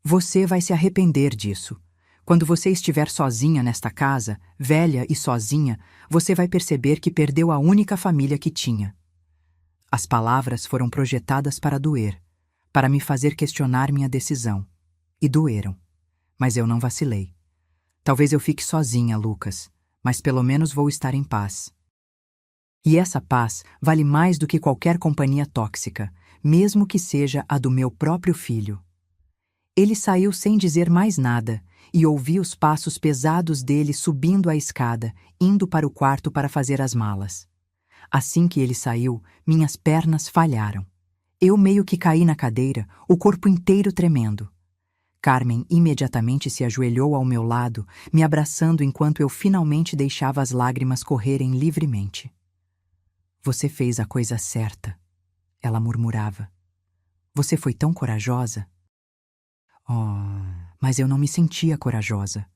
Você vai se arrepender disso. Quando você estiver sozinha nesta casa, velha e sozinha, você vai perceber que perdeu a única família que tinha. As palavras foram projetadas para doer, para me fazer questionar minha decisão. E doeram. Mas eu não vacilei. Talvez eu fique sozinha, Lucas, mas pelo menos vou estar em paz. E essa paz vale mais do que qualquer companhia tóxica, mesmo que seja a do meu próprio filho. Ele saiu sem dizer mais nada, e ouvi os passos pesados dele subindo a escada, indo para o quarto para fazer as malas. Assim que ele saiu, minhas pernas falharam. Eu meio que caí na cadeira, o corpo inteiro tremendo. Carmen imediatamente se ajoelhou ao meu lado, me abraçando enquanto eu finalmente deixava as lágrimas correrem livremente. Você fez a coisa certa, ela murmurava. Você foi tão corajosa. Oh, mas eu não me sentia corajosa.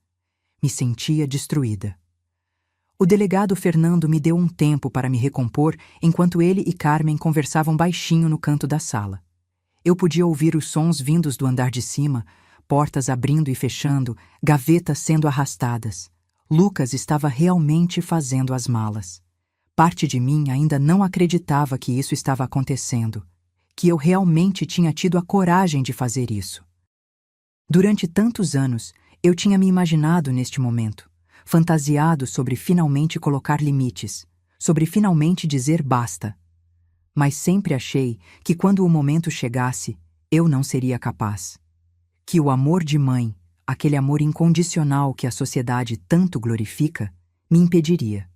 Me sentia destruída. O delegado Fernando me deu um tempo para me recompor enquanto ele e Carmen conversavam baixinho no canto da sala. Eu podia ouvir os sons vindos do andar de cima, portas abrindo e fechando, gavetas sendo arrastadas. Lucas estava realmente fazendo as malas. Parte de mim ainda não acreditava que isso estava acontecendo, que eu realmente tinha tido a coragem de fazer isso. Durante tantos anos, eu tinha me imaginado neste momento, fantasiado sobre finalmente colocar limites, sobre finalmente dizer basta. Mas sempre achei que quando o momento chegasse, eu não seria capaz. Que o amor de mãe, aquele amor incondicional que a sociedade tanto glorifica, me impediria.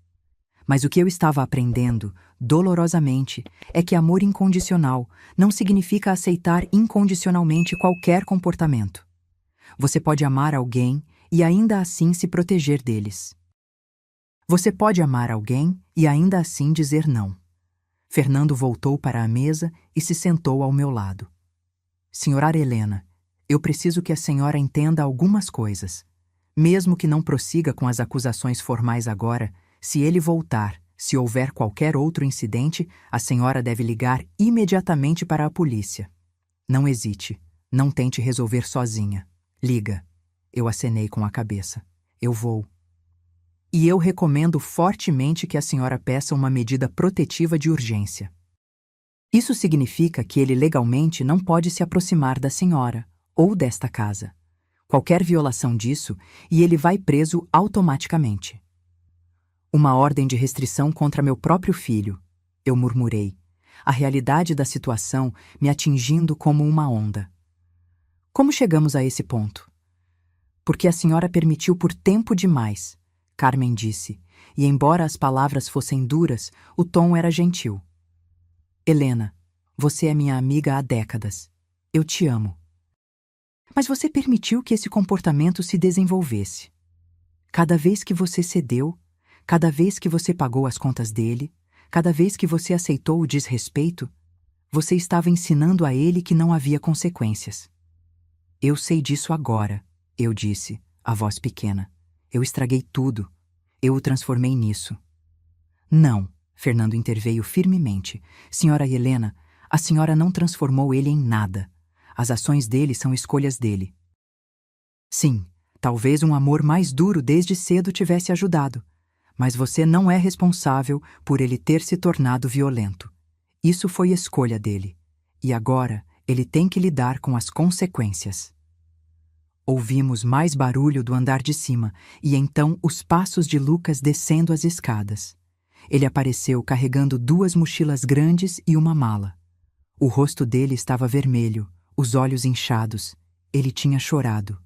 Mas o que eu estava aprendendo, dolorosamente, é que amor incondicional não significa aceitar incondicionalmente qualquer comportamento. Você pode amar alguém e ainda assim se proteger deles. Você pode amar alguém e ainda assim dizer não. Fernando voltou para a mesa e se sentou ao meu lado. Senhora Helena, eu preciso que a senhora entenda algumas coisas. Mesmo que não prossiga com as acusações formais agora, se ele voltar, se houver qualquer outro incidente, a senhora deve ligar imediatamente para a polícia. Não hesite, não tente resolver sozinha. Liga. Eu acenei com a cabeça. Eu vou. E eu recomendo fortemente que a senhora peça uma medida protetiva de urgência. Isso significa que ele legalmente não pode se aproximar da senhora ou desta casa. Qualquer violação disso e ele vai preso automaticamente. Uma ordem de restrição contra meu próprio filho, eu murmurei, a realidade da situação me atingindo como uma onda. Como chegamos a esse ponto? Porque a senhora permitiu por tempo demais, Carmen disse, e embora as palavras fossem duras, o tom era gentil. Helena, você é minha amiga há décadas. Eu te amo. Mas você permitiu que esse comportamento se desenvolvesse. Cada vez que você cedeu, cada vez que você pagou as contas dele, cada vez que você aceitou o desrespeito, você estava ensinando a ele que não havia consequências. Eu sei disso agora, eu disse, a voz pequena. Eu estraguei tudo. Eu o transformei nisso. Não, Fernando interveio firmemente. Senhora Helena, a senhora não transformou ele em nada. As ações dele são escolhas dele. Sim, talvez um amor mais duro desde cedo tivesse ajudado. Mas você não é responsável por ele ter se tornado violento. Isso foi escolha dele. E agora ele tem que lidar com as consequências. Ouvimos mais barulho do andar de cima e então os passos de Lucas descendo as escadas. Ele apareceu carregando 2 mochilas grandes e uma mala. O rosto dele estava vermelho, os olhos inchados. Ele tinha chorado.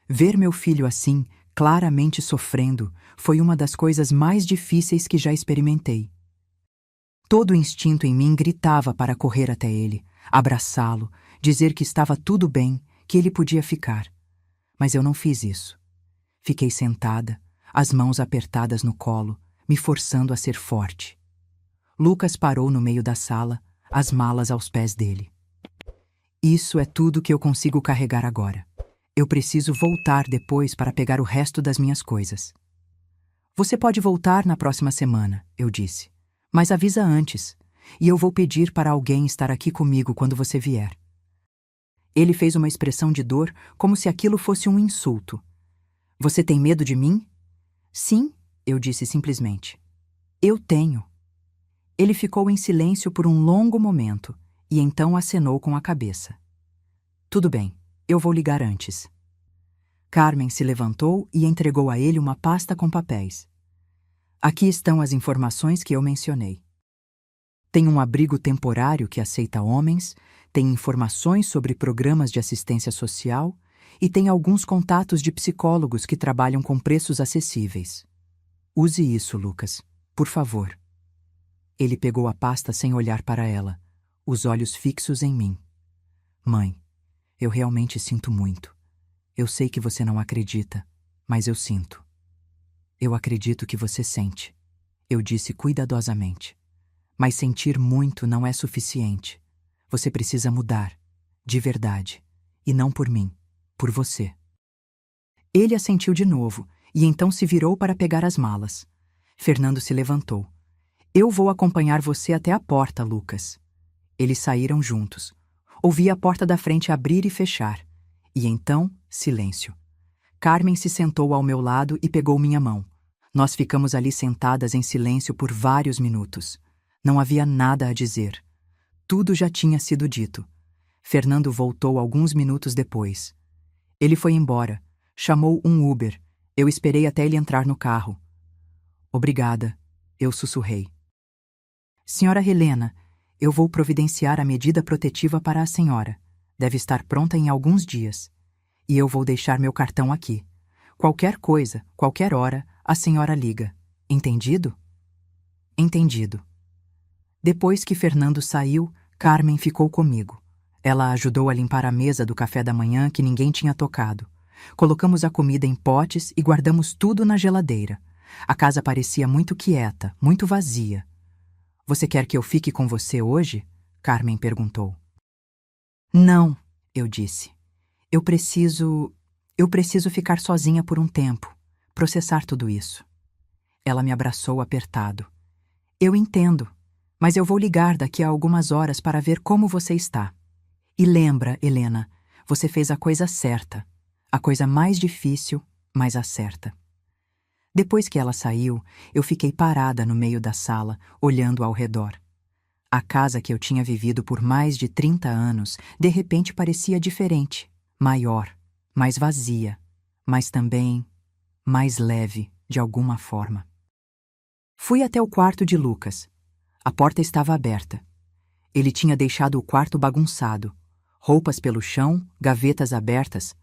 Ver meu filho assim, claramente sofrendo, foi uma das coisas mais difíceis que já experimentei. Todo o instinto em mim gritava para correr até ele, abraçá-lo, dizer que estava tudo bem, que ele podia ficar. Mas eu não fiz isso. Fiquei sentada, as mãos apertadas no colo, me forçando a ser forte. Lucas parou no meio da sala, as malas aos pés dele. Isso é tudo que eu consigo carregar agora. Eu preciso voltar depois para pegar o resto das minhas coisas. Você pode voltar na próxima semana, eu disse. Mas avisa antes, e eu vou pedir para alguém estar aqui comigo quando você vier. Ele fez uma expressão de dor, como se aquilo fosse um insulto. Você tem medo de mim? Sim, eu disse simplesmente. Eu tenho. Ele ficou em silêncio por um longo momento, e então acenou com a cabeça. Tudo bem, eu vou ligar antes. Carmen se levantou e entregou a ele uma pasta com papéis. Aqui estão as informações que eu mencionei. Tem um abrigo temporário que aceita homens, tem informações sobre programas de assistência social e tem alguns contatos de psicólogos que trabalham com preços acessíveis. Use isso, Lucas, por favor. Ele pegou a pasta sem olhar para ela, os olhos fixos em mim. Mãe, eu realmente sinto muito. Eu sei que você não acredita, mas eu sinto. Eu acredito que você sente, eu disse cuidadosamente. Mas sentir muito não é suficiente. Você precisa mudar, de verdade, e não por mim, por você. Ele assentiu de novo, e então se virou para pegar as malas. Fernando se levantou. Eu vou acompanhar você até a porta, Lucas. Eles saíram juntos. Ouvi a porta da frente abrir e fechar. E então, silêncio. Carmen se sentou ao meu lado e pegou minha mão. Nós ficamos ali sentadas em silêncio por vários minutos. Não havia nada a dizer. Tudo já tinha sido dito. Fernando voltou alguns minutos depois. Ele foi embora. Chamou um Uber. Eu esperei até ele entrar no carro. Obrigada, eu sussurrei. Senhora Helena, eu vou providenciar a medida protetiva para a senhora. Deve estar pronta em alguns dias. E eu vou deixar meu cartão aqui. Qualquer coisa, qualquer hora, a senhora liga. Entendido? Entendido. Depois que Fernando saiu, Carmen ficou comigo. Ela ajudou a limpar a mesa do café da manhã que ninguém tinha tocado. Colocamos a comida em potes e guardamos tudo na geladeira. A casa parecia muito quieta, muito vazia. Você quer que eu fique com você hoje? Carmen perguntou. Não, eu disse. Eu preciso ficar sozinha por um tempo, processar tudo isso. Ela me abraçou apertado. Eu entendo. Mas eu vou ligar daqui a algumas horas para ver como você está. E lembra, Helena, você fez a coisa certa. A coisa mais difícil, mas a certa. Depois que ela saiu, eu fiquei parada no meio da sala, olhando ao redor. A casa que eu tinha vivido por mais de 30 anos, de repente parecia diferente, maior, mais vazia, mas também mais leve, de alguma forma. Fui até o quarto de Lucas. A porta estava aberta. Ele tinha deixado o quarto bagunçado, roupas pelo chão, gavetas abertas,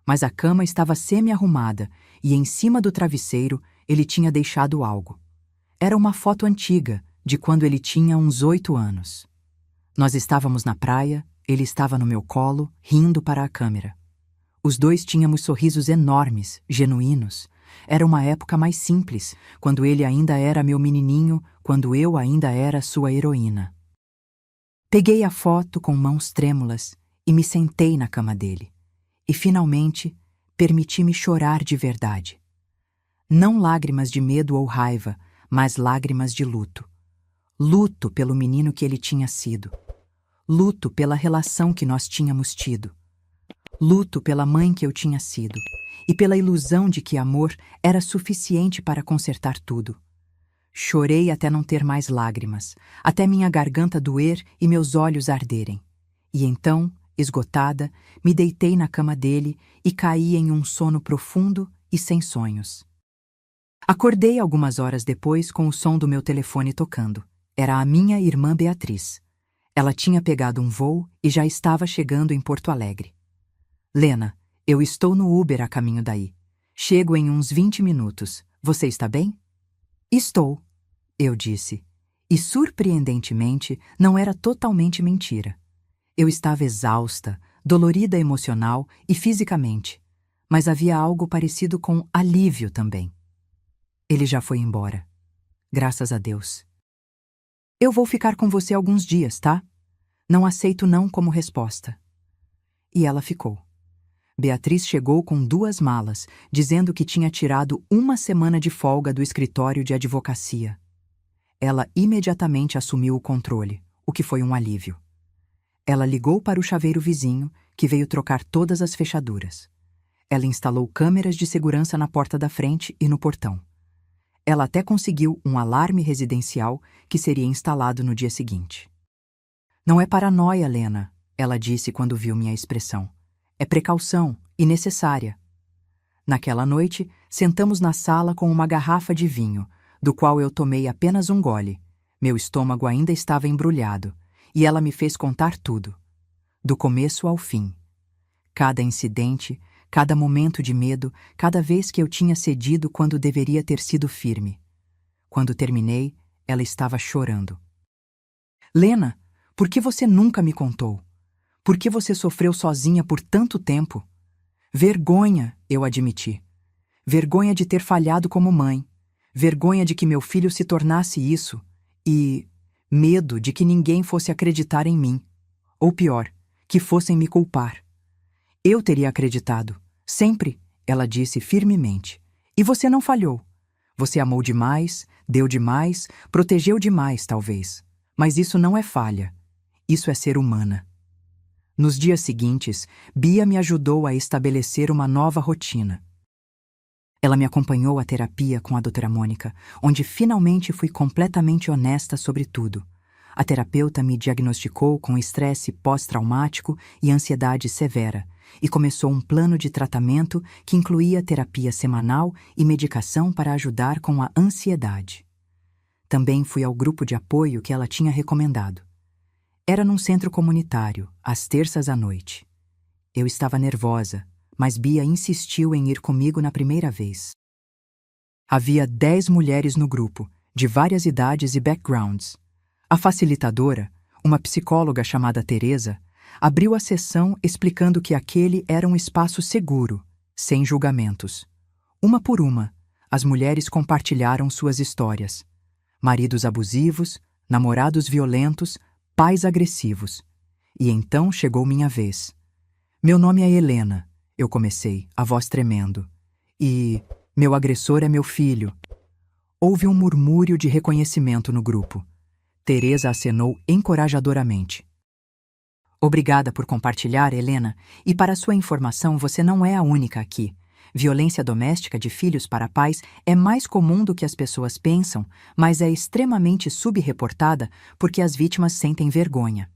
mas a cama estava semi-arrumada e em cima do travesseiro ele tinha deixado algo. Era uma foto antiga, de quando ele tinha uns 8 anos. Nós estávamos na praia, ele estava no meu colo, rindo para a câmera. Os dois tínhamos sorrisos enormes, genuínos. Era uma época mais simples, quando ele ainda era meu menininho, quando eu ainda era sua heroína. Peguei a foto com mãos trêmulas e me sentei na cama dele. E, finalmente, permiti-me chorar de verdade. Não lágrimas de medo ou raiva, mas lágrimas de luto. Luto pelo menino que ele tinha sido. Luto pela relação que nós tínhamos tido. Luto pela mãe que eu tinha sido. E pela ilusão de que amor era suficiente para consertar tudo. Chorei até não ter mais lágrimas, até minha garganta doer e meus olhos arderem. E então, esgotada, me deitei na cama dele e caí em um sono profundo e sem sonhos. Acordei algumas horas depois com o som do meu telefone tocando. Era a minha irmã Beatriz. Ela tinha pegado um voo e já estava chegando em Porto Alegre. Lena, eu estou no Uber a caminho daí. Chego em uns 20 minutos. Você está bem? Estou, eu disse. E, surpreendentemente, não era totalmente mentira. Eu estava exausta, dolorida emocional e fisicamente, mas havia algo parecido com alívio também. Ele já foi embora. Graças a Deus. Eu vou ficar com você alguns dias, tá? Não aceito não como resposta. E ela ficou. Beatriz chegou com 2 malas, dizendo que tinha tirado 1 semana de folga do escritório de advocacia. Ela imediatamente assumiu o controle, o que foi um alívio. Ela ligou para o chaveiro vizinho, que veio trocar todas as fechaduras. Ela instalou câmeras de segurança na porta da frente e no portão. Ela até conseguiu um alarme residencial que seria instalado no dia seguinte. Não é paranoia, Lena, ela disse quando viu minha expressão. É precaução e necessária. Naquela noite, sentamos na sala com uma garrafa de vinho, do qual eu tomei apenas um gole. Meu estômago ainda estava embrulhado, e ela me fez contar tudo, do começo ao fim. Cada incidente, cada momento de medo, cada vez que eu tinha cedido quando deveria ter sido firme. Quando terminei, ela estava chorando. Lena, por que você nunca me contou? Por que você sofreu sozinha por tanto tempo? Vergonha, eu admiti. Vergonha de ter falhado como mãe. Vergonha de que meu filho se tornasse isso. E medo de que ninguém fosse acreditar em mim. Ou pior, que fossem me culpar. Eu teria acreditado. Sempre, ela disse firmemente. E você não falhou. Você amou demais, deu demais, protegeu demais, talvez. Mas isso não é falha. Isso é ser humana. Nos dias seguintes, Bia me ajudou a estabelecer uma nova rotina. Ela me acompanhou à terapia com a doutora Mônica, onde finalmente fui completamente honesta sobre tudo. A terapeuta me diagnosticou com estresse pós-traumático e ansiedade severa, e começou um plano de tratamento que incluía terapia semanal e medicação para ajudar com a ansiedade. Também fui ao grupo de apoio que ela tinha recomendado. Era num centro comunitário, às terças à noite. Eu estava nervosa, mas Bia insistiu em ir comigo na primeira vez. Havia 10 mulheres no grupo, de várias idades e backgrounds. A facilitadora, uma psicóloga chamada Teresa, abriu a sessão explicando que aquele era um espaço seguro, sem julgamentos. Uma por uma, as mulheres compartilharam suas histórias. Maridos abusivos, namorados violentos, pais agressivos. E então chegou minha vez. Meu nome é Helena, eu comecei, a voz tremendo. E meu agressor é meu filho. Houve um murmúrio de reconhecimento no grupo. Teresa acenou encorajadoramente. Obrigada por compartilhar, Helena, e para sua informação, você não é a única aqui. Violência doméstica de filhos para pais é mais comum do que as pessoas pensam, mas é extremamente subreportada porque as vítimas sentem vergonha.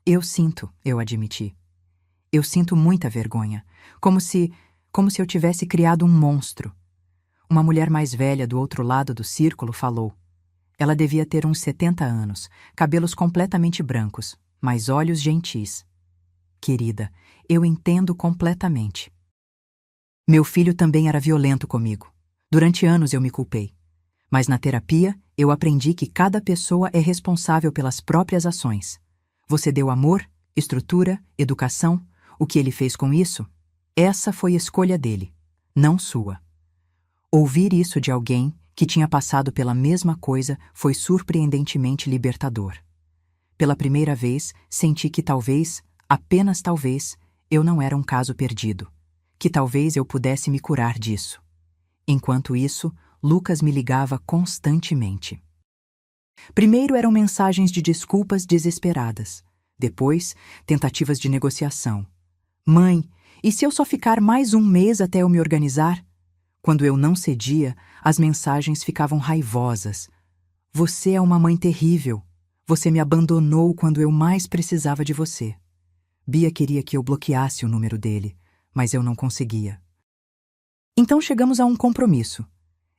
Eu sinto, eu admiti. Eu sinto muita vergonha, como se eu tivesse criado um monstro. Uma mulher mais velha do outro lado do círculo falou. Ela devia ter uns 70 anos, cabelos completamente brancos, mas olhos gentis. Querida, eu entendo completamente. Meu filho também era violento comigo. Durante anos eu me culpei. Mas na terapia, eu aprendi que cada pessoa é responsável pelas próprias ações. Você deu amor, estrutura, educação. O que ele fez com isso? Essa foi a escolha dele, não sua. Ouvir isso de alguém que tinha passado pela mesma coisa foi surpreendentemente libertador. Pela primeira vez, senti que talvez, apenas talvez, eu não era um caso perdido. Que talvez eu pudesse me curar disso. Enquanto isso, Lucas me ligava constantemente. Primeiro eram mensagens de desculpas desesperadas. Depois, tentativas de negociação. Mãe, e se eu só ficar mais um mês até eu me organizar? Quando eu não cedia, as mensagens ficavam raivosas. Você é uma mãe terrível. Você me abandonou quando eu mais precisava de você. Bia queria que eu bloqueasse o número dele, mas eu não conseguia. Então chegamos a um compromisso.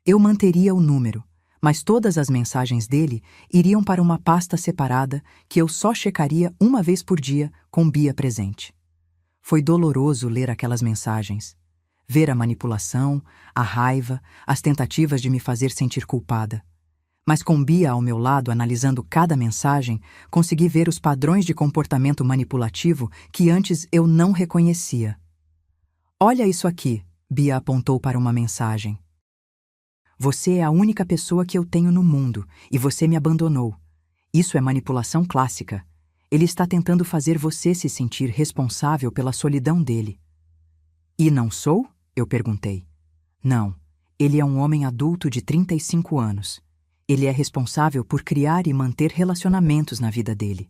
Eu manteria o número, mas todas as mensagens dele iriam para uma pasta separada que eu só checaria uma vez por dia com Bia presente. Foi doloroso ler aquelas mensagens. Ver a manipulação, a raiva, as tentativas de me fazer sentir culpada. Mas com Bia ao meu lado analisando cada mensagem, consegui ver os padrões de comportamento manipulativo que antes eu não reconhecia. Olha isso aqui, Bia apontou para uma mensagem. Você é a única pessoa que eu tenho no mundo, e você me abandonou. Isso é manipulação clássica. Ele está tentando fazer você se sentir responsável pela solidão dele. E não sou? Eu perguntei. Não. Ele é um homem adulto de 35 anos. Ele é responsável por criar e manter relacionamentos na vida dele.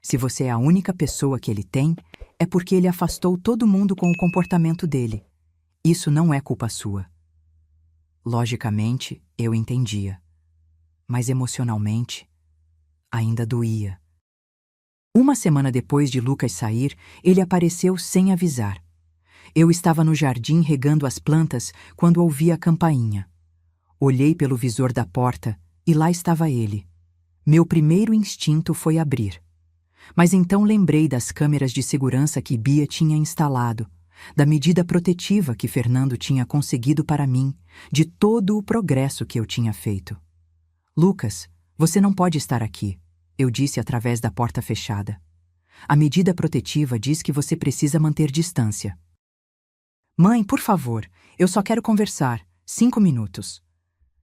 Se você é a única pessoa que ele tem, é porque ele afastou todo mundo com o comportamento dele. Isso não é culpa sua. Logicamente, eu entendia. Mas emocionalmente, ainda doía. Uma semana depois de Lucas sair, ele apareceu sem avisar. Eu estava no jardim regando as plantas quando ouvi a campainha. Olhei pelo visor da porta e lá estava ele. Meu primeiro instinto foi abrir. Mas então lembrei das câmeras de segurança que Bia tinha instalado, da medida protetiva que Fernando tinha conseguido para mim, de todo o progresso que eu tinha feito. Lucas, você não pode estar aqui, eu disse através da porta fechada. A medida protetiva diz que você precisa manter distância. Mãe, por favor, eu só quero conversar. 5 minutos.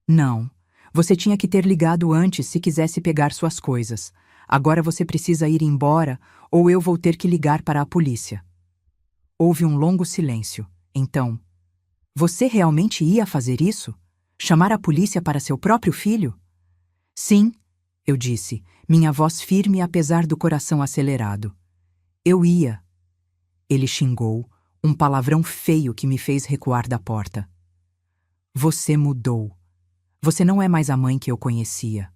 Não, você tinha que ter ligado antes se quisesse pegar suas coisas. Agora você precisa ir embora ou eu vou ter que ligar para a polícia. Houve um longo silêncio. Então, você realmente ia fazer isso? Chamar a polícia para seu próprio filho? Sim, eu disse, minha voz firme apesar do coração acelerado. Eu ia. Ele xingou, um palavrão feio que me fez recuar da porta. Você mudou. Você não é mais a mãe que eu conhecia.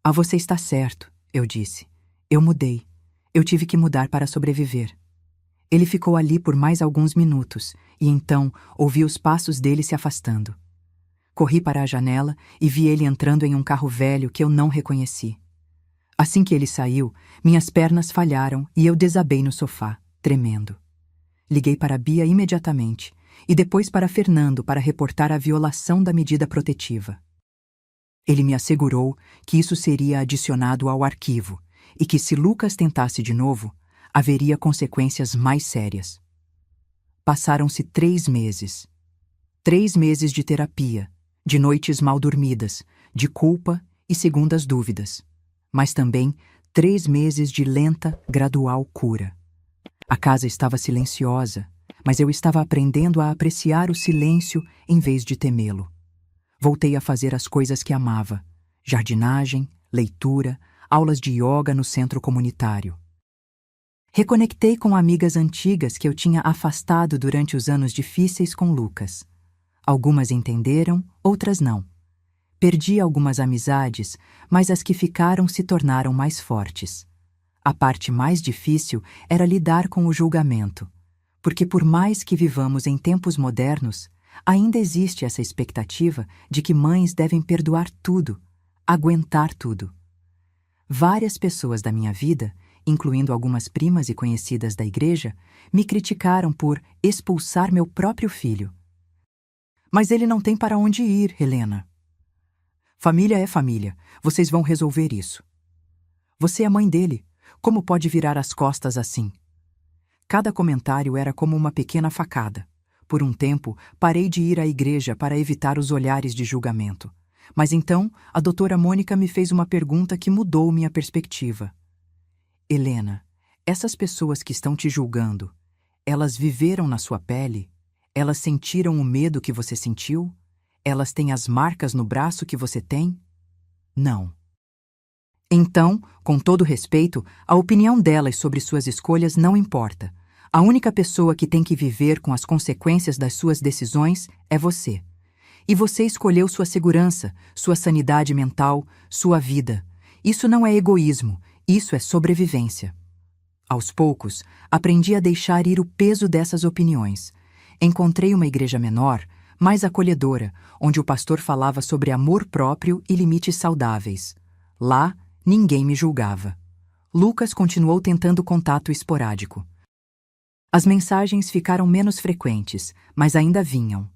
Ah, você está certo, eu disse. Eu mudei. Eu tive que mudar para sobreviver. Ele ficou ali por mais alguns minutos, e então ouvi os passos dele se afastando. Corri para a janela e vi ele entrando em um carro velho que eu não reconheci. Assim que ele saiu, minhas pernas falharam e eu desabei no sofá, tremendo. Liguei para Bia imediatamente e depois para Fernando para reportar a violação da medida protetiva. Ele me assegurou que isso seria adicionado ao arquivo e que se Lucas tentasse de novo, haveria consequências mais sérias. Passaram-se 3 meses. 3 meses de terapia, de noites mal dormidas, de culpa e segundas dúvidas. Mas também 3 meses de lenta, gradual cura. A casa estava silenciosa, mas eu estava aprendendo a apreciar o silêncio em vez de temê-lo. Voltei a fazer as coisas que amava: jardinagem, leitura, aulas de yoga no centro comunitário. Reconectei com amigas antigas que eu tinha afastado durante os anos difíceis com Lucas. Algumas entenderam, outras não. Perdi algumas amizades, mas as que ficaram se tornaram mais fortes. A parte mais difícil era lidar com o julgamento, porque por mais que vivamos em tempos modernos, ainda existe essa expectativa de que mães devem perdoar tudo, aguentar tudo. Várias pessoas da minha vida, incluindo algumas primas e conhecidas da igreja, me criticaram por expulsar meu próprio filho. Mas ele não tem para onde ir, Helena. Família é família, vocês vão resolver isso. Você é mãe dele. Como pode virar as costas assim? Cada comentário era como uma pequena facada. Por um tempo, parei de ir à igreja para evitar os olhares de julgamento. Mas então, a doutora Mônica me fez uma pergunta que mudou minha perspectiva. Helena, essas pessoas que estão te julgando, elas viveram na sua pele? Elas sentiram o medo que você sentiu? Elas têm as marcas no braço que você tem? Não. Então, com todo respeito, a opinião delas sobre suas escolhas não importa. A única pessoa que tem que viver com as consequências das suas decisões é você. E você escolheu sua segurança, sua sanidade mental, sua vida. Isso não é egoísmo, isso é sobrevivência. Aos poucos, aprendi a deixar ir o peso dessas opiniões. Encontrei uma igreja menor, mais acolhedora, onde o pastor falava sobre amor próprio e limites saudáveis. Lá, ninguém me julgava. Lucas continuou tentando contato esporádico. As mensagens ficaram menos frequentes, mas ainda vinham.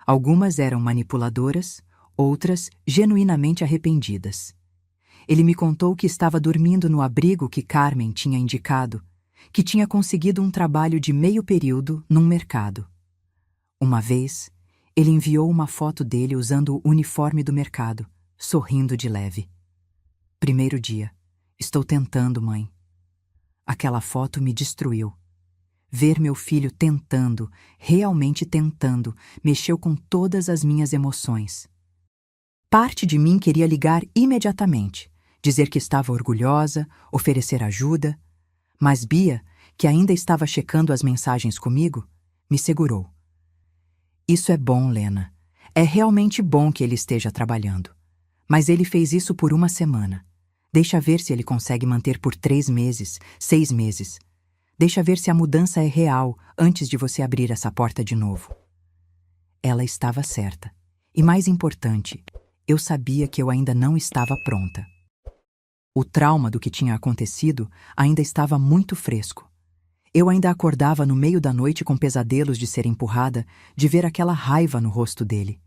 Algumas eram manipuladoras, outras genuinamente arrependidas. Ele me contou que estava dormindo no abrigo que Carmen tinha indicado, que tinha conseguido um trabalho de meio período num mercado. Uma vez, ele enviou uma foto dele usando o uniforme do mercado, sorrindo de leve. Primeiro dia. Estou tentando, mãe. Aquela foto me destruiu. Ver meu filho tentando, realmente tentando, mexeu com todas as minhas emoções. Parte de mim queria ligar imediatamente, dizer que estava orgulhosa, oferecer ajuda, mas Bia, que ainda estava checando as mensagens comigo, me segurou. Isso é bom, Lena. É realmente bom que ele esteja trabalhando. Mas ele fez isso por uma semana. Deixa ver se ele consegue manter por 3 meses, 6 meses. Deixa ver se a mudança é real antes de você abrir essa porta de novo. Ela estava certa. E mais importante, eu sabia que eu ainda não estava pronta. O trauma do que tinha acontecido ainda estava muito fresco. Eu ainda acordava no meio da noite com pesadelos de ser empurrada, de ver aquela raiva no rosto dele.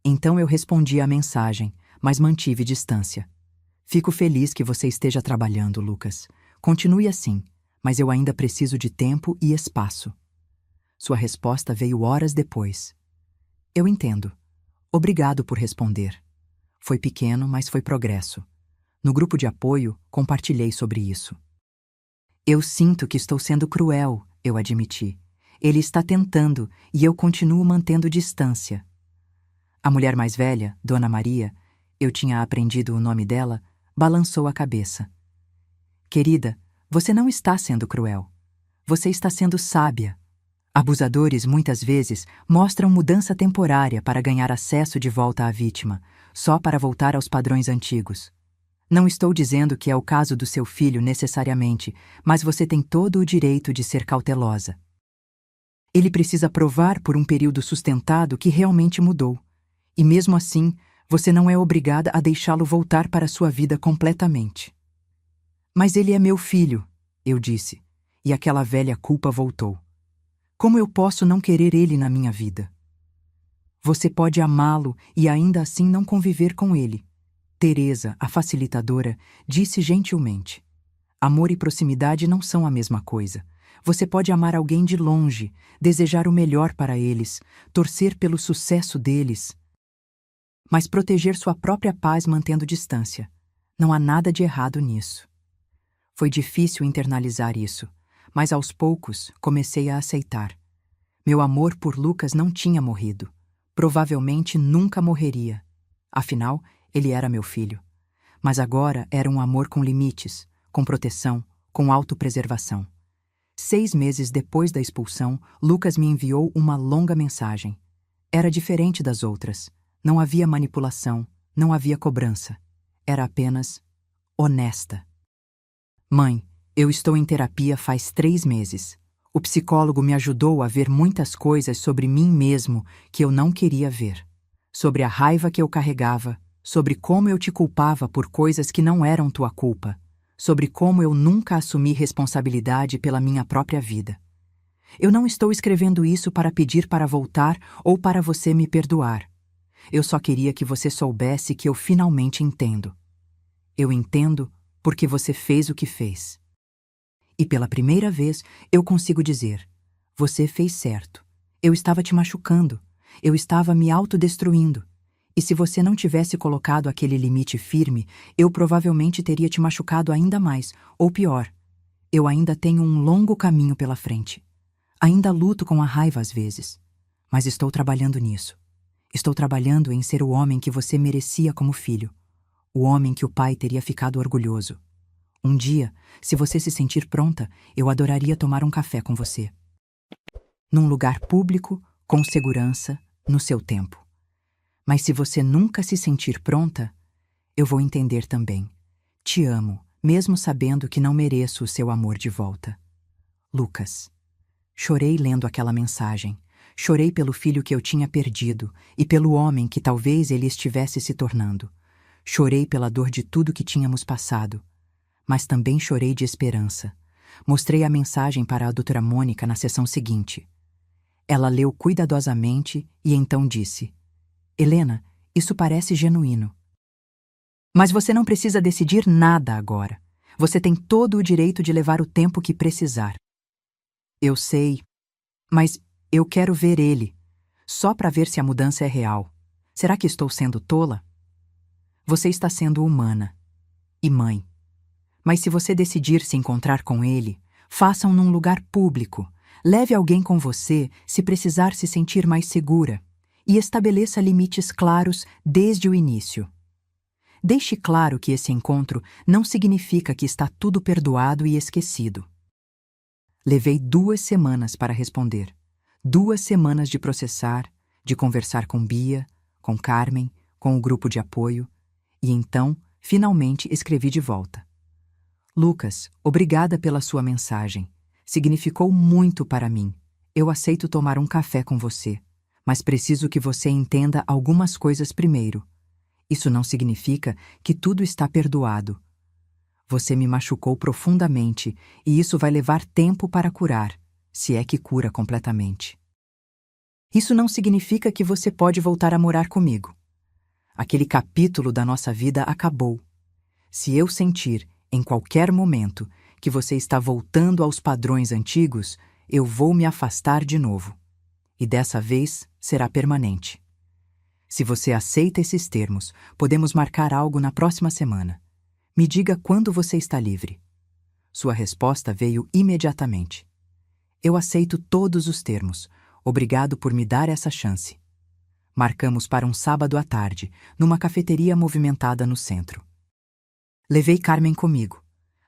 Então eu respondi à mensagem, mas mantive distância. Fico feliz que você esteja trabalhando, Lucas. Continue assim, mas eu ainda preciso de tempo e espaço. Sua resposta veio horas depois. Eu entendo. Obrigado por responder. Foi pequeno, mas foi progresso. No grupo de apoio, compartilhei sobre isso. Eu sinto que estou sendo cruel, eu admiti. Ele está tentando e eu continuo mantendo distância. A mulher mais velha, Dona Maria, eu tinha aprendido o nome dela, balançou a cabeça. Querida, você não está sendo cruel. Você está sendo sábia. Abusadores, muitas vezes, mostram mudança temporária para ganhar acesso de volta à vítima, só para voltar aos padrões antigos. Não estou dizendo que é o caso do seu filho necessariamente, mas você tem todo o direito de ser cautelosa. Ele precisa provar por um período sustentado que realmente mudou. E mesmo assim, você não é obrigada a deixá-lo voltar para sua vida completamente. Mas ele é meu filho, eu disse, e aquela velha culpa voltou. Como eu posso não querer ele na minha vida? Você pode amá-lo e ainda assim não conviver com ele. Teresa, a facilitadora, disse gentilmente. Amor e proximidade não são a mesma coisa. Você pode amar alguém de longe, desejar o melhor para eles, torcer pelo sucesso deles, mas proteger sua própria paz mantendo distância. Não há nada de errado nisso. Foi difícil internalizar isso, mas aos poucos comecei a aceitar. Meu amor por Lucas não tinha morrido. Provavelmente nunca morreria. Afinal, ele era meu filho. Mas agora era um amor com limites, com proteção, com autopreservação. 6 meses depois da expulsão, Lucas me enviou uma longa mensagem. Era diferente das outras. Não havia manipulação, não havia cobrança. Era apenas honesta. Mãe, eu estou em terapia faz 3 meses. O psicólogo me ajudou a ver muitas coisas sobre mim mesmo que eu não queria ver. Sobre a raiva que eu carregava, sobre como eu te culpava por coisas que não eram tua culpa, sobre como eu nunca assumi responsabilidade pela minha própria vida. Eu não estou escrevendo isso para pedir para voltar ou para você me perdoar. Eu só queria que você soubesse que eu finalmente entendo. Eu entendo porque você fez o que fez. E pela primeira vez eu consigo dizer: você fez certo. Eu estava te machucando. Eu estava me autodestruindo. E se você não tivesse colocado aquele limite firme, eu provavelmente teria te machucado ainda mais, ou pior. Eu ainda tenho um longo caminho pela frente. Ainda luto com a raiva às vezes. Mas estou trabalhando nisso. Estou trabalhando em ser o homem que você merecia como filho. O homem que o pai teria ficado orgulhoso. Um dia, se você se sentir pronta, eu adoraria tomar um café com você. Num lugar público, com segurança, no seu tempo. Mas se você nunca se sentir pronta, eu vou entender também. Te amo, mesmo sabendo que não mereço o seu amor de volta. Lucas. Chorei lendo aquela mensagem. Chorei pelo filho que eu tinha perdido e pelo homem que talvez ele estivesse se tornando. Chorei pela dor de tudo que tínhamos passado. Mas também chorei de esperança. Mostrei a mensagem para a doutora Mônica na sessão seguinte. Ela leu cuidadosamente e então disse: Helena, isso parece genuíno. Mas você não precisa decidir nada agora. Você tem todo o direito de levar o tempo que precisar. Eu sei, mas eu quero ver ele, só para ver se a mudança é real. Será que estou sendo tola? Você está sendo humana. e mãe. Mas se você decidir se encontrar com ele, faça-o num lugar público. Leve alguém com você se precisar se sentir mais segura e estabeleça limites claros desde o início. Deixe claro que esse encontro não significa que está tudo perdoado e esquecido. Levei 2 semanas para responder. 2 semanas de processar, de conversar com Bia, com Carmen, com o grupo de apoio, e então, finalmente, escrevi de volta. Lucas, obrigada pela sua mensagem. Significou muito para mim. Eu aceito tomar um café com você, mas preciso que você entenda algumas coisas primeiro. Isso não significa que tudo está perdoado. Você me machucou profundamente e isso vai levar tempo para curar, se é que cura completamente. Isso não significa que você pode voltar a morar comigo. Aquele capítulo da nossa vida acabou. Se eu sentir, em qualquer momento, que você está voltando aos padrões antigos, eu vou me afastar de novo. E dessa vez será permanente. Se você aceita esses termos, podemos marcar algo na próxima semana. Me diga quando você está livre. Sua resposta veio imediatamente. Eu aceito todos os termos. Obrigado por me dar essa chance. Marcamos para um sábado à tarde, numa cafeteria movimentada no centro. Levei Carmen comigo.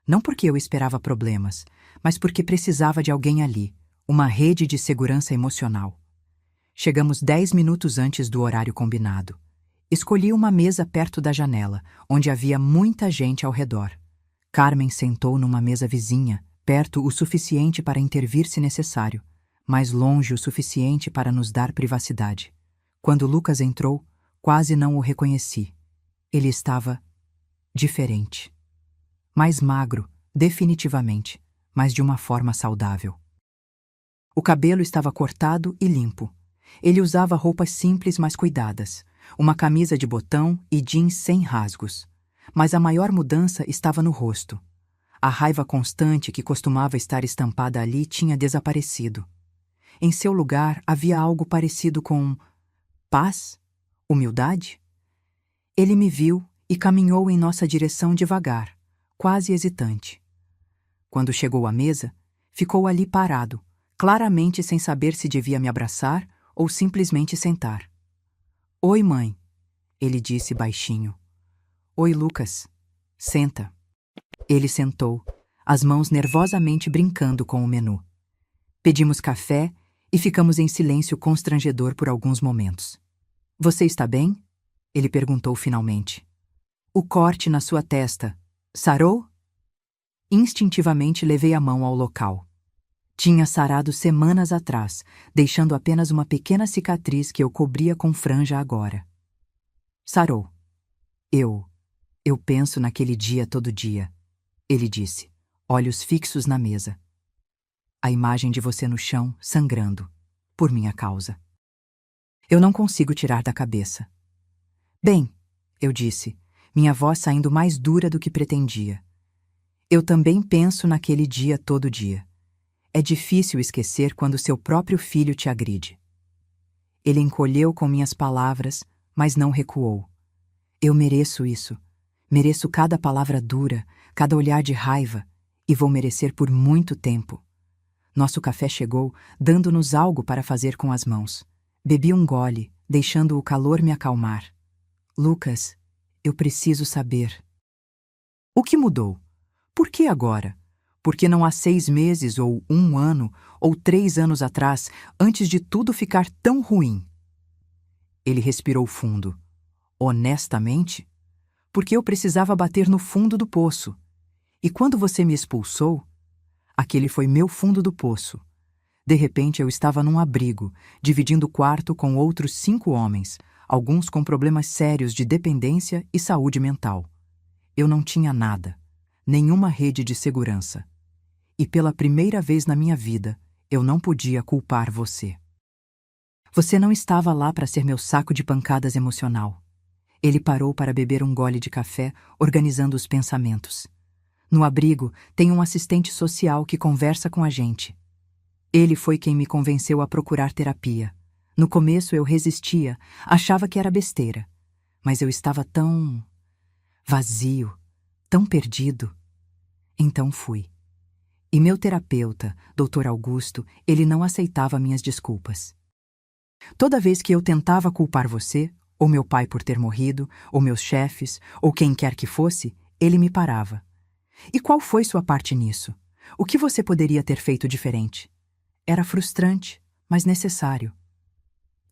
Não porque eu esperava problemas, mas porque precisava de alguém ali, uma rede de segurança emocional. Chegamos 10 minutos antes do horário combinado. Escolhi uma mesa perto da janela, onde havia muita gente ao redor. Carmen sentou numa mesa vizinha, perto o suficiente para intervir se necessário, mas longe o suficiente para nos dar privacidade. Quando Lucas entrou, quase não o reconheci. Ele estava diferente. Mais magro, definitivamente, mas de uma forma saudável. O cabelo estava cortado e limpo. Ele usava roupas simples mas cuidadas, uma camisa de botão e jeans sem rasgos. Mas a maior mudança estava no rosto. A raiva constante que costumava estar estampada ali tinha desaparecido. Em seu lugar havia algo parecido com paz? Humildade? Ele me viu e caminhou em nossa direção devagar, quase hesitante. Quando chegou à mesa, ficou ali parado, claramente sem saber se devia me abraçar ou simplesmente sentar. Oi, mãe, ele disse baixinho. Oi, Lucas. Senta. Ele sentou, as mãos nervosamente brincando com o menu. Pedimos café e ficamos em silêncio constrangedor por alguns momentos. Você está bem? Ele perguntou finalmente. O corte na sua testa sarou? Instintivamente levei a mão ao local. Tinha sarado semanas atrás, deixando apenas uma pequena cicatriz que eu cobria com franja agora. Sarou. Eu penso naquele dia todo dia, ele disse, olhos fixos na mesa. A imagem de você no chão, sangrando, por minha causa. Eu não consigo tirar da cabeça. Bem, eu disse, minha voz saindo mais dura do que pretendia. Eu também penso naquele dia todo dia. É difícil esquecer quando seu próprio filho te agride. Ele encolheu com minhas palavras, mas não recuou. Eu mereço isso. Mereço cada palavra dura, cada olhar de raiva, e vou merecer por muito tempo. Nosso café chegou, dando-nos algo para fazer com as mãos. Bebi um gole, deixando o calor me acalmar. Lucas, eu preciso saber. O que mudou? Por que agora? Porque não há 6 meses, ou 1 ano, ou 3 anos atrás, antes de tudo ficar tão ruim? Ele respirou fundo. Honestamente? Porque eu precisava bater no fundo do poço. E quando você me expulsou, aquele foi meu fundo do poço. De repente eu estava num abrigo, dividindo o quarto com outros 5 homens, alguns com problemas sérios de dependência e saúde mental. Eu não tinha nada, nenhuma rede de segurança. E pela primeira vez na minha vida, eu não podia culpar você. Você não estava lá para ser meu saco de pancadas emocional. Ele parou para beber um gole de café, organizando os pensamentos. No abrigo, tem um assistente social que conversa com a gente. Ele foi quem me convenceu a procurar terapia. No começo eu resistia, achava que era besteira. Mas eu estava tão vazio, tão perdido. Então fui. E meu terapeuta, Dr. Augusto, ele não aceitava minhas desculpas. Toda vez que eu tentava culpar você, ou meu pai por ter morrido, ou meus chefes, ou quem quer que fosse, ele me parava. E qual foi sua parte nisso? O que você poderia ter feito diferente? Era frustrante, mas necessário.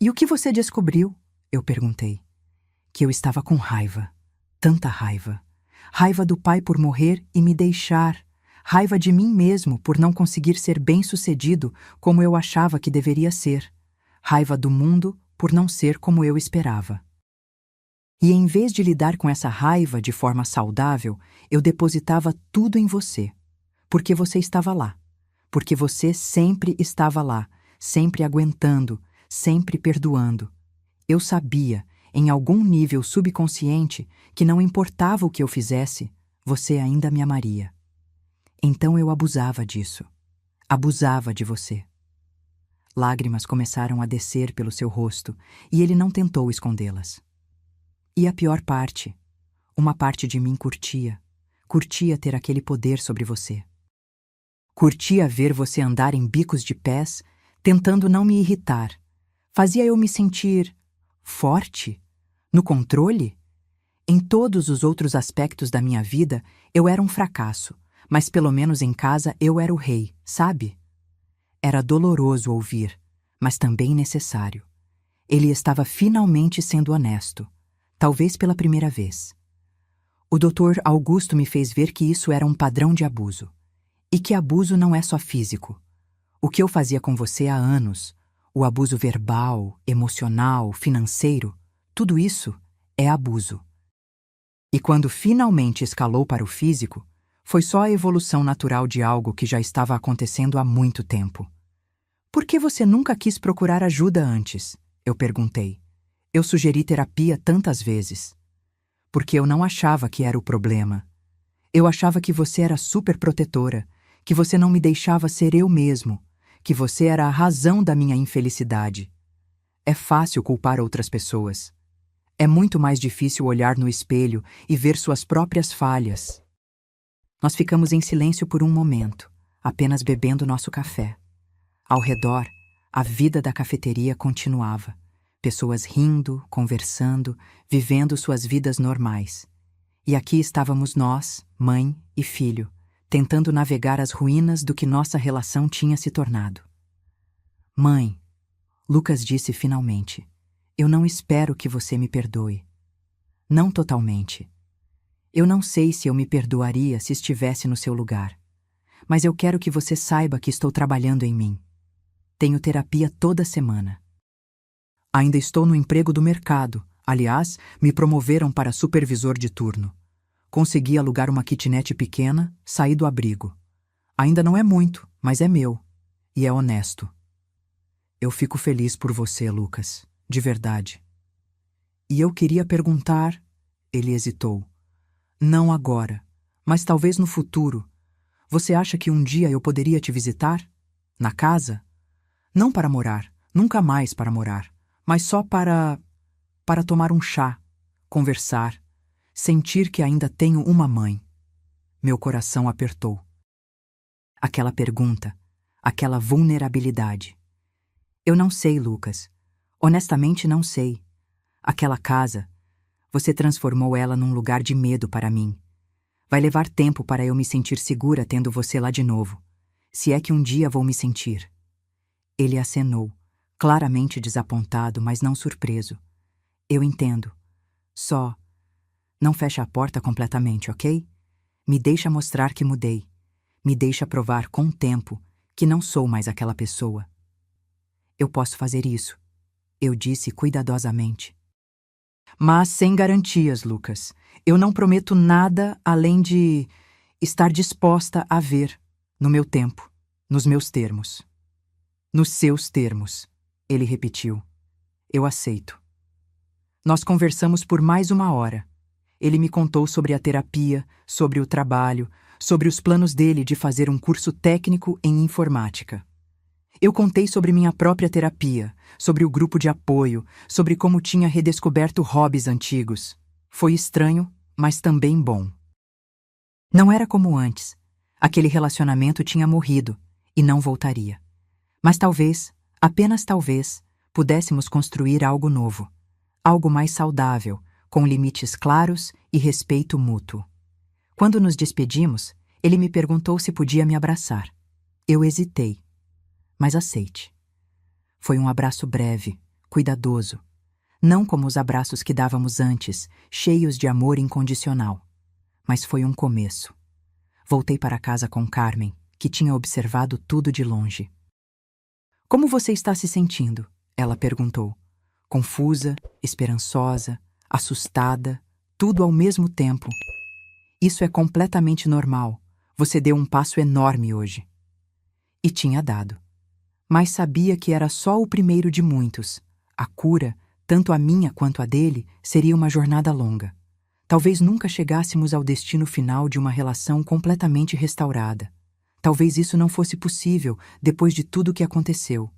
E o que você descobriu? Eu perguntei. Que eu estava com raiva. Tanta raiva. Raiva do pai por morrer e me deixar. Raiva de mim mesmo por não conseguir ser bem-sucedido como eu achava que deveria ser. Raiva do mundo por não ser como eu esperava. E em vez de lidar com essa raiva de forma saudável, eu depositava tudo em você. Porque você estava lá. Porque você sempre estava lá, sempre aguentando, sempre perdoando. Eu sabia, em algum nível subconsciente, que não importava o que eu fizesse, você ainda me amaria. Então eu abusava disso. Abusava de você. Lágrimas começaram a descer pelo seu rosto e ele não tentou escondê-las. E a pior parte, uma parte de mim curtia ter aquele poder sobre você. Curtia ver você andar em bicos de pés, tentando não me irritar. Fazia eu me sentir forte, no controle. Em todos os outros aspectos da minha vida, eu era um fracasso, mas pelo menos em casa eu era o rei, sabe? Era doloroso ouvir, mas também necessário. Ele estava finalmente sendo honesto, talvez pela primeira vez. O Dr. Augusto me fez ver que isso era um padrão de abuso. E que abuso não é só físico. O que eu fazia com você há anos, o abuso verbal, emocional, financeiro, tudo isso é abuso. E quando finalmente escalou para o físico, foi só a evolução natural de algo que já estava acontecendo há muito tempo. Por que você nunca quis procurar ajuda antes? Eu perguntei. Eu sugeri terapia tantas vezes. Porque eu não achava que era o problema. Eu achava que você era super protetora, que você não me deixava ser eu mesmo, que você era a razão da minha infelicidade. É fácil culpar outras pessoas. É muito mais difícil olhar no espelho e ver suas próprias falhas. Nós ficamos em silêncio por um momento, apenas bebendo nosso café. Ao redor, a vida da cafeteria continuava. Pessoas rindo, conversando, vivendo suas vidas normais. E aqui estávamos nós, mãe e filho, tentando navegar as ruínas do que nossa relação tinha se tornado. Mãe, Lucas disse finalmente, eu não espero que você me perdoe. Não totalmente. Eu não sei se eu me perdoaria se estivesse no seu lugar. Mas eu quero que você saiba que estou trabalhando em mim. Tenho terapia toda semana. Ainda estou no emprego do mercado. Aliás, me promoveram para supervisor de turno. Consegui alugar uma kitnet pequena, saí do abrigo. Ainda não é muito, mas é meu. E é honesto. Eu fico feliz por você, Lucas. De verdade. E eu queria perguntar... Ele hesitou. Não agora, mas talvez no futuro. Você acha que um dia eu poderia te visitar? Na casa? Não para morar, nunca mais para morar, mas só para tomar um chá, conversar, sentir que ainda tenho uma mãe. Meu coração apertou. Aquela pergunta, aquela vulnerabilidade. Eu não sei, Lucas. Honestamente não sei. Aquela casa, você transformou ela num lugar de medo para mim. Vai levar tempo para eu me sentir segura tendo você lá de novo. Se é que um dia vou me sentir. Ele acenou, claramente desapontado, mas não surpreso. Eu entendo. Só, não feche a porta completamente, ok? Me deixa mostrar que mudei. Me deixa provar com o tempo que não sou mais aquela pessoa. Eu posso fazer isso, eu disse cuidadosamente. Mas sem garantias, Lucas. Eu não prometo nada além de estar disposta a ver, no meu tempo, nos meus termos. Nos seus termos, ele repetiu. Eu aceito. Nós conversamos por mais 1 hora. Ele me contou sobre a terapia, sobre o trabalho, sobre os planos dele de fazer um curso técnico em informática. Eu contei sobre minha própria terapia, sobre o grupo de apoio, sobre como tinha redescoberto hobbies antigos. Foi estranho, mas também bom. Não era como antes. Aquele relacionamento tinha morrido e não voltaria. Mas talvez, apenas talvez, pudéssemos construir algo novo. Algo mais saudável, com limites claros e respeito mútuo. Quando nos despedimos, ele me perguntou se podia me abraçar. Eu hesitei, mas aceite. Foi um abraço breve, cuidadoso. Não como os abraços que dávamos antes, cheios de amor incondicional. Mas foi um começo. Voltei para casa com Carmen, que tinha observado tudo de longe. Como você está se sentindo? Ela perguntou. Confusa, esperançosa, assustada, tudo ao mesmo tempo. Isso é completamente normal. Você deu um passo enorme hoje. E tinha dado. Mas sabia que era só o primeiro de muitos. A cura, tanto a minha quanto a dele, seria uma jornada longa. Talvez nunca chegássemos ao destino final de uma relação completamente restaurada. Talvez isso não fosse possível depois de tudo o que aconteceu.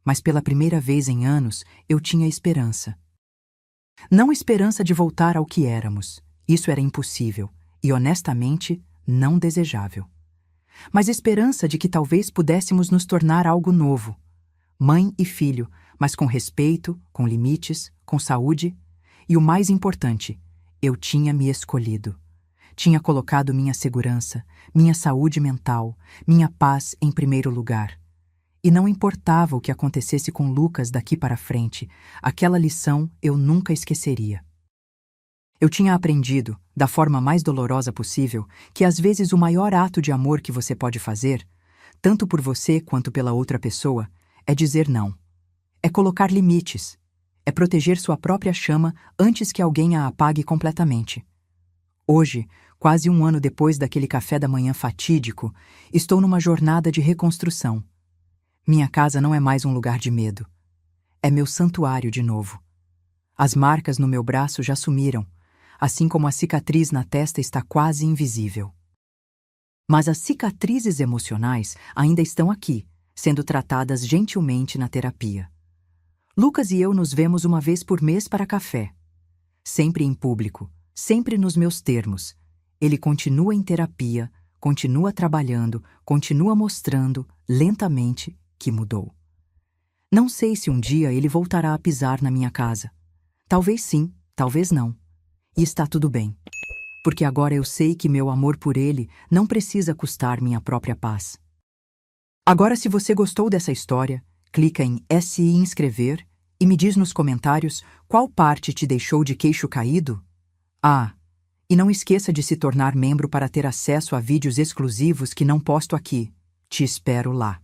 Mas pela primeira vez em anos, eu tinha esperança. Não esperança de voltar ao que éramos. Isso era impossível e, honestamente, não desejável. Mas esperança de que talvez pudéssemos nos tornar algo novo. Mãe e filho, mas com respeito, com limites, com saúde. E o mais importante, eu tinha me escolhido. Tinha colocado minha segurança, minha saúde mental, minha paz em primeiro lugar. E não importava o que acontecesse com Lucas daqui para frente, aquela lição eu nunca esqueceria. Eu tinha aprendido, da forma mais dolorosa possível, que às vezes o maior ato de amor que você pode fazer, tanto por você quanto pela outra pessoa, é dizer não. É colocar limites. É proteger sua própria chama antes que alguém a apague completamente. Hoje, quase um ano depois daquele café da manhã fatídico, estou numa jornada de reconstrução. Minha casa não é mais um lugar de medo. É meu santuário de novo. As marcas no meu braço já sumiram, assim como a cicatriz na testa está quase invisível. Mas as cicatrizes emocionais ainda estão aqui, sendo tratadas gentilmente na terapia. Lucas e eu nos vemos uma vez por mês para café. Sempre em público, sempre nos meus termos. Ele continua em terapia, continua trabalhando, continua mostrando, lentamente, que mudou. Não sei se um dia ele voltará a pisar na minha casa. Talvez sim, talvez não. E está tudo bem. Porque agora eu sei que meu amor por ele não precisa custar minha própria paz. Agora, se você gostou dessa história, clica em se inscrever e me diz nos comentários qual parte te deixou de queixo caído. Ah, e não esqueça de se tornar membro para ter acesso a vídeos exclusivos que não posto aqui. Te espero lá.